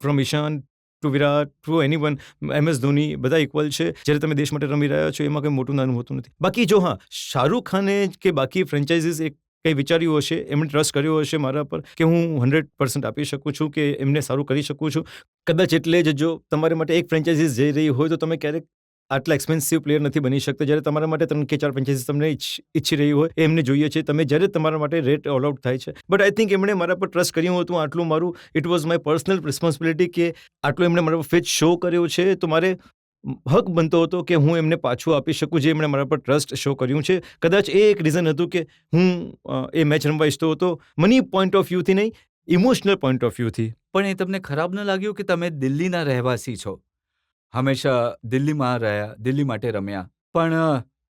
from Ishan to Virat to anyone, MS Dhoni, બધા ઇક્વલ છે. જ્યારે તમે દેશ માટે રમી રહ્યા છો, એમાં કંઈ મોટું નાનું હોતું નથી. બાકી જો હા, શાહરૂખ ખાને કે બાકી ફ્રેન્ચાઇઝીસ એક કંઈ વિચાર્યું હશે, એમણે ટ્રસ્ટ કર્યો હશે મારા પર કે હું 100% આપી શકું છું, કે એમને સારું કરી શકું છું. કદાચ એટલે જ જો તમારા માટે એક ફ્રેન્ચાઇઝીસ જઈ રહી હોય, તો તમે ક્યારેક આટલા એક્સપેન્સિવ પ્લેયર નથી બની શકતા. જ્યારે તમારા માટે 3 કે 4 ફ્રેન્ચાઇઝીસ તમને ઈચ્છી રહી હોય, એમને જોઈએ છે, તમે જ્યારે તમારા માટે રેટ ઓલ આઉટ થાય છે. બટ આઈ થિંક એમણે મારા પર ટ્રસ્ટ કર્યું હતું. આટલું મારું, it was my personal responsibility કે આટલું એમણે મારા પર ફેથ શો કર્યો છે, તો મારે હક બનતો હતો કે હું એમને પાછું આપી શકું જે એમણે મારા પર ટ્રસ્ટ શો કર્યું છે. કદાચ એ એક રીઝન હતું કે હું એ મેચ રમવા ઈચ્છતો હતો, મની પોઈન્ટ ઓફ વ્યૂથી નહીં, ઇમોશનલ પોઈન્ટ ઓફ વ્યૂથી. પણ એ તમને ખરાબ ન લાગ્યું કે તમે દિલ્હીના રહેવાસી છો, હંમેશા દિલ્હીમાં રહ્યા, દિલ્હી માટે રમ્યા, પણ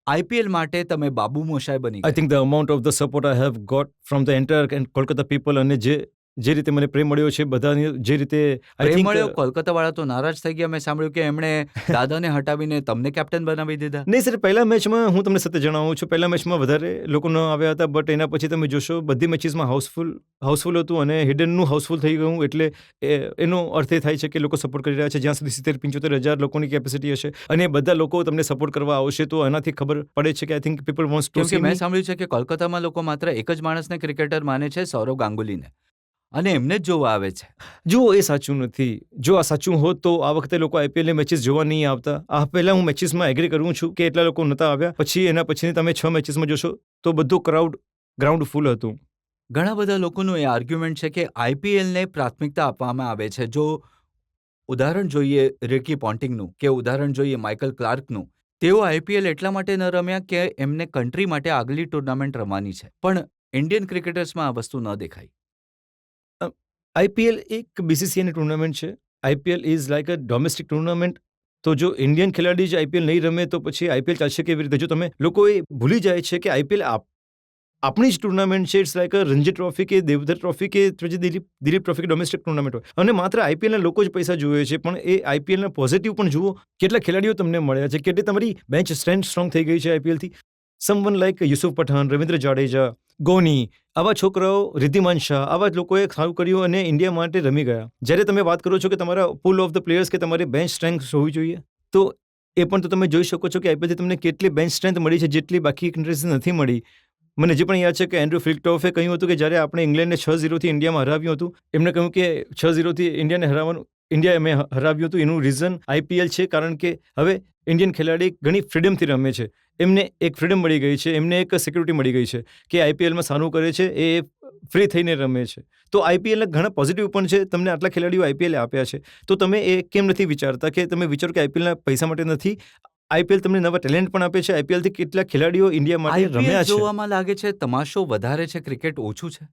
IPL માટે તમે બાબુ મોશાય બની ગયા? I think the amount of the support I have got from the entire Kolkata people, અને જે જે રીતે મને પ્રેમ મળ્યો છે બધાની જે રીતે આઈ પ્રેમ થિંક મળ્યો, કોલકાતા વાળા તો નારાજ થઈ ગયા. મેં સાંભળ્યું કે એમણે દાદાને હટાવીને તમને કેપ્ટન બનાવી દીધા. નહીં સર, પહેલા મેચમાં હું તમને સત્ય જણાવું છું, પહેલા મેચમાં વધારે લોકો ન આવ્યા હતા, બટ એના પછી તમે જોશો બધી મેચીસમાં હાઉસફુલ હતું અને હિડનનું હાઉસફુલ થઈ ગયું. એટલે એનો અર્થ એ થાય છે કે લોકો સપોર્ટ કરી રહ્યા છે. જ્યાં સુધી 70-75 હજાર લોકોની કેપેસિટી હશે અને બધા લોકો તમને સપોર્ટ કરવા આવશે તો એનાથી ખબર પડે છે કે I think people wants to કેમ કે સી મેં મી. સાંભળ્યું છે કે કોલકાતામાં લોકો માત્ર એક જ માણસને ક્રિકેટર માને છે, સૌરવ ગાંગુલીને, અને એમને જ જોવા આવે છે. જો એ સાચું નથી. જો આ સાચું હોત તો આ વખતે લોકો આઈપીએલની મેચીસ જોવા નહીં આવતા. આ પહેલા હું મેચીસમાં એગ્રી કરું છું કે એટલા લોકો નહોતા આવ્યા. પછી એના પછીની તમે 6 મેચીસમાં જોશો તો બધું ગ્રાઉન્ડ ફૂલ હતું. ઘણા બધા લોકોનું એ આર્ગ્યુમેન્ટ છે કે આઈપીએલને પ્રાથમિકતા આપવામાં આવે છે. જો ઉદાહરણ જોઈએ રિકી પોન્ટિંગનું કે ઉદાહરણ જોઈએ માઇકલ ક્લાર્કનું, તેઓ આઈપીએલ એટલા માટે ન રમ્યા કે એમને કન્ટ્રી માટે આગલી ટુર્નામેન્ટ રમવાની છે. પણ ઇન્ડિયન ક્રિકેટર્સમાં આ વસ્તુ ન દેખાઈ. આઈપીએલ એક બીસીસીઆઈની ટુર્નામેન્ટ છે. IPL is like a domestic tournament. તો જો ઇન્ડિયન ખેલાડી જ આઈપીએલ નહીં રમે તો પછી આઈપીએલ ચાલશે કેવી રીતે? જો તમે લોકો એ ભૂલી જાય છે કે આઈપીએલ આપણી જ ટુર્નામેન્ટ છે. It's like a Ranji trophy કે દેવધર ટ્રોફી કે પછી દિલીપ ટ્રોફી કે ડોમેસ્ટિક ટુર્નામેન્ટ હોય અને માત્ર આઈપીએલના લોકો જ પૈસા જુએ છે. પણ એ આઈપીએલના પોઝિટિવ પણ જુઓ, કેટલા ખેલાડીઓ તમને મળ્યા છે, કેટલી તમારી બેન્ચ સ્ટ્રેન્થ સ્ટ્રોંગ થઈ ગઈ છે આઈપીએલથી. સમવન લાઇક યુસુફ પઠાણ, રવિન્દ્ર જાડેજા, ગોની, આવા છોકરાઓ, રિદ્ધિમાન શાહ, આવા જ લોકોએ સારું કર્યું અને ઇન્ડિયા માટે રમી ગયા. જ્યારે તમે વાત કરો છો કે તમારા પુલ ઓફ ધ પ્લેયર્સ કે તમારી બેન્ચ સ્ટ્રેન્થ હોવી જોઈએ, તો એ પણ તો તમે જોઈ શકો છો કે આઈપીએલથી તમને કેટલી બેન્ચ સ્ટ્રેન્થ મળી છે જેટલી બાકી કન્ટ્રીઝ નથી મળી. મને જે પણ યાદ છે કે એન્ડ્રુ ફ્લિકટોફે કહ્યું હતું કે જ્યારે આપણે ઇંગ્લેન્ડને 6-0થી ઇન્ડિયામાં હરાવ્યું હતું, એમણે કહ્યું કે 6-0થી ઇન્ડિયાએ અમે હરાવ્યું હતું, એનું રીઝન આઈપીએલ છે. કારણ કે હવે ઇન્ડિયન ખેલાડી ઘણી ફ્રીડમથી રમે છે. એમને એક ફ્રીડમ મળી ગઈ છે, એમને એક સિક્યુરિટી મળી ગઈ છે કે આઈપીએલમાં સારું કરે છે, એ ફ્રી થઈને રમે છે. તો આઈપીએલના ઘણા પોઝિટિવ પણ છે. તમને આટલા ખેલાડીઓ આઈપીએલે આપ્યા છે તો તમે એ કેમ નથી વિચારતા કે તમે વિચારો કે આઈપીએલના પૈસા માટે નથી, આઈપીએલ તમને નવા ટેલેન્ટ પણ આપે છે. આઈપીએલથી કેટલા ખેલાડીઓ ઇન્ડિયા માટે રમ્યા આઈપીએલ છે. જોવામાં લાગે છે તમાશો વધારે છે, ક્રિકેટ ઓછું છે.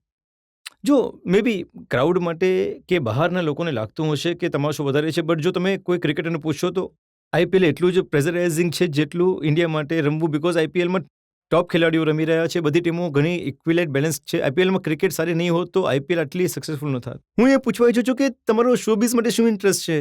જો મે બી ક્રાઉડ માટે કે બહારના લોકોને લાગતું હશે કે તમાશો વધારે છે, બટ જો તમે કોઈ ક્રિકેટરને પૂછશો તો આઈપીએલ એટલું જ પ્રેશરાઇઝિંગ છે જેટલું ઇન્ડિયા માટે રમવું. બીકોઝ આઈપીએલમાં ટોપ ખેલાડીઓ રમી રહ્યા છે, બધી ટીમો ઘણી ઇક્વિલેટ બેલેન્સ છે. આઈપીએલમાં ક્રિકેટ સારી નહીં હોત તો આઈપીએલ આટલી સક્સેસફુલ ન થાત. હું એ પૂછવા ઈચ્છું છું કે તમારો શોબિઝ માટે શું ઇન્ટરેસ્ટ છે?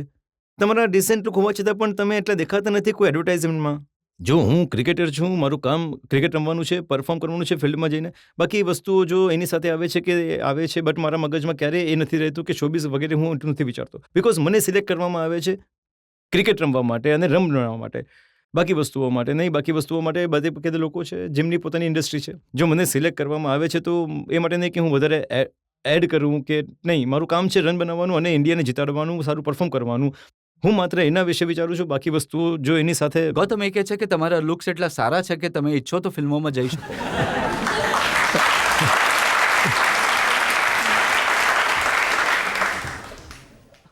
તમારા ડિસેન્ટ લુક હોવા છતાં પણ તમે એટલા દેખાતા નથી કોઈ એડવર્ટાઇઝમેન્ટમાં. જો હું ક્રિકેટર છું, મારું કામ ક્રિકેટ રમવાનું છે, પરફોર્મ કરવાનું છે ફિલ્ડમાં જઈને, બાકી વસ્તુઓ જો એની સાથે આવે છે કે આવે છે, બટ મારા મગજમાં ક્યારેય એ નથી રહેતું કે શોબિઝ વગેરે હું એટલું નથી વિચારતો. બિકોઝ મને સિલેક્ટ કરવામાં આવે છે ક્રિકેટ રમવા માટે અને રમવા માટે, બાકી વસ્તુઓ માટે નહીં. બાકી વસ્તુઓ માટે બધા લોકો છે જેમની પોતાની ઇન્ડસ્ટ્રી છે. જો મને સિલેક્ટ કરવામાં આવે છે તો એ માટે નહીં કે હું વધારે એડ કરું કે નહીં, મારું કામ છે રન બનાવવાનું અને ઇન્ડિયાને જીતાડવાનું, સારું પરફોર્મ કરવાનું. હું માત્ર એના વિશે વિચારું છું. બાકી વસ્તુઓ જો એની સાથે ગૌતમ એ કહે છે કે તમારા લુક્સ એટલા સારા છે કે તમે ઈચ્છો તો ફિલ્મોમાં જઈ શકો.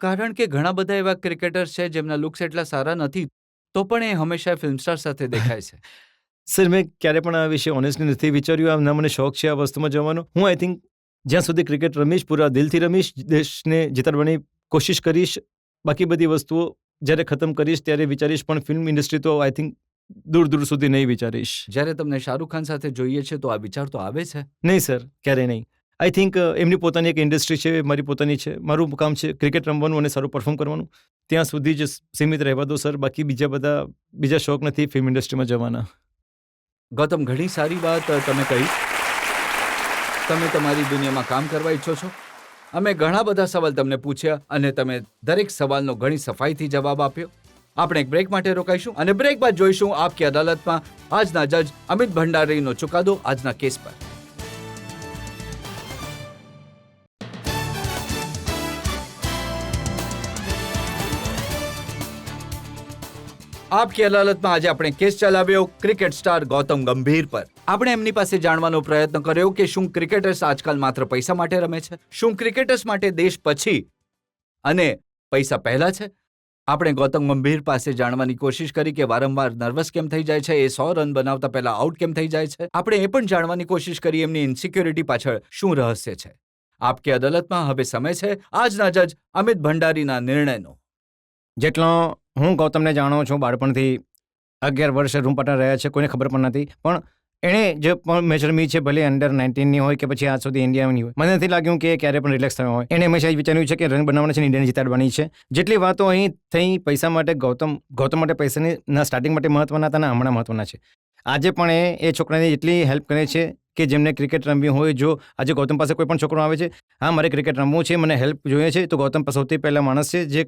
કારણ કે ઘણા બધા એવા ક્રિકેટર્સ છે જેમના લુક્સ એટલા સારા નથી તો પણ એ હંમેશા ફિલ્મ સ્ટાર સાથે દેખાય છે. સર, મેં ક્યારે પણ આ વિશે ઓનેસ્ટલી નથી વિચાર્યું. ના મને શોખ છે આ વસ્તુમાં જવાનો. હું આઈ થિંક જ્યાં સુધી ક્રિકેટ રમીશ, પૂરા દિલથી રમીશ, દેશને જીતાડવાની કોશિશ કરીશ. બાકી બધી વસ્તુઓ જ્યારે ખતમ કરીશ ત્યારે વિચારીશ, પણ ફિલ્મ ઇન્ડસ્ટ્રી તો આઈ થિંક દૂર સુધી નહીં વિચારીશ. જ્યારે તમને શાહરૂખ ખાન સાથે જોઈએ છે તો આ વિચાર તો આવે છે? નહીં સર, ક્યારેય નહીં. આઈ થિંક એમની પોતાની એક ઇન્ડસ્ટ્રી છે, મારી પોતાની છે. મારું કામ છે ક્રિકેટ રમવાનું અને સારું પરફોર્મ કરવાનું. ત્યાં સુધી જ સીમિત રહેવા દો સર. બાકી બીજા શોખ નથી ફિલ્મ ઇન્ડસ્ટ્રીમાં જવાના. ગૌતમ, ઘણી સારી વાત તમે કહી. તમે તમારી દુનિયામાં કામ કરવા ઈચ્છો છો. અમે ઘણા બધા સવાલ તમને પૂછ્યા અને તમે દરેક સવાલનો ઘણી સફાઈથી જવાબ આપ્યો. આપણે એક બ્રેક માટે રોકાઈશું અને બ્રેક બાદ જોઈશું આપકી અદાલતમાં આજના જજ અમિત ભંડારીનો ચુકાદો આજના કેસ પર. આપકી અદાલતમાં આજે આપણે કેસ ચલાવ્યો ક્રિકેટ સ્ટાર ગૌતમ ગંભીર પર. આપણે એમની પાસે જાણવાનો પ્રયત્ન કર્યો કે શું ક્રિકેટર્સ આજકાલ માત્ર પૈસા માટે રમે છે? શું ક્રિકેટર્સ માટે દેશ પછી અને પૈસા પહેલા છે? આપણે ગૌતમ ગંભીર પાસે જાણવાની કોશિશ કરી કે વારંવાર નર્વસ કેમ થઈ જાય છે, એ 100 રન બનાવતા પહેલા આઉટ કેમ થઈ જાય છે. આપણે એ પણ જાણવાની કોશિશ કરી એમની ઇન્સિક્યોરિટી પાછળ શું રહસ્ય છે. આપકી અદાલતમાં હવે સમય છે આજના જજ અમિત ભંડારીના નિર્ણયનો. જેટલો હું ગૌતમને જાણું છું, બાળપણથી 11 વર્ષ રૂમ પાર્ટનર રહ્યા છે, કોઈને ખબર પણ નથી, પણ એણે જે પણ મેચ રમી છે, ભલે અંડર 19ની હોય કે પછી આજ સુધી ઇન્ડિયાની હોય, મને નથી લાગ્યું કે ક્યારે પણ રિલેક્સ થયો હોય. એણે હંમેશા વિચાર્યું છે કે રન બનાવવાના છે, ઇન્ડિયાને જીતાડવાની છે. જેટલી વાતો અહીં થઈ પૈસા માટે, ગૌતમ માટે પૈસાની ના સ્ટાર્ટિંગ માટે મહત્વના હતા, ના હમણાં મહત્વના છે. આજે પણ એ છોકરાને એટલી હેલ્પ કરે છે કે જેમને ક્રિકેટ રમવી હોય. જો આજે ગૌતમ પાસે કોઈ પણ છોકરો આવે છે, હા મારે ક્રિકેટ રમવું છે, મને હેલ્પ જોઈએ છે, તો ગૌતમ સૌથી પહેલા માણસ છે જે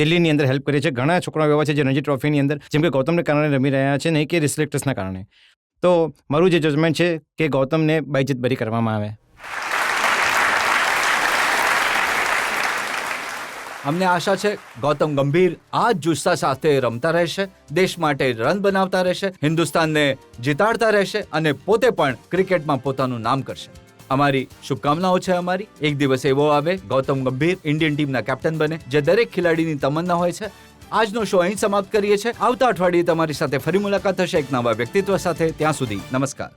દિલ્હીની અંદર હેલ્પ કરે છે. ઘણા છોકરાઓ એવા છે જે રણજી ટ્રોફીની અંદર જેમ કે ગૌતમને કારણે રમી રહ્યા છે, નહીં કે રિસ્ટ્રિક્ટર્સના કારણે. તો મારું જે જજમેન્ટ છે કે ગૌતમને બાયજિત બરી કરવામાં આવે. અમને આશા છે ગૌતમ ગંભીર આ જ જુસ્સા સાથે રમતા રહેશે, દેશ માટે રન બનાવતા રહેશે, હિન્દુસ્તાનને જીતાડતા રહેશે અને પોતે પણ ક્રિકેટમાં પોતાનું નામ કરશે. અમારી શુભકામનાઓ છે. અમારી એક દિવસ એવો આવે ગૌતમ ગંભીર ઇન્ડિયન ટીમના કેપ્ટન બને, જે દરેક ખેલાડીની તમન્ના હોય છે. આજનો શો અહીં સમાપ્ત કરીએ છીએ. આવતા અઠવાડિયે તમારી સાથે ફરી મુલાકાત થશે એક નવા વ્યક્તિત્વ સાથે. ત્યાં સુધી નમસ્કાર.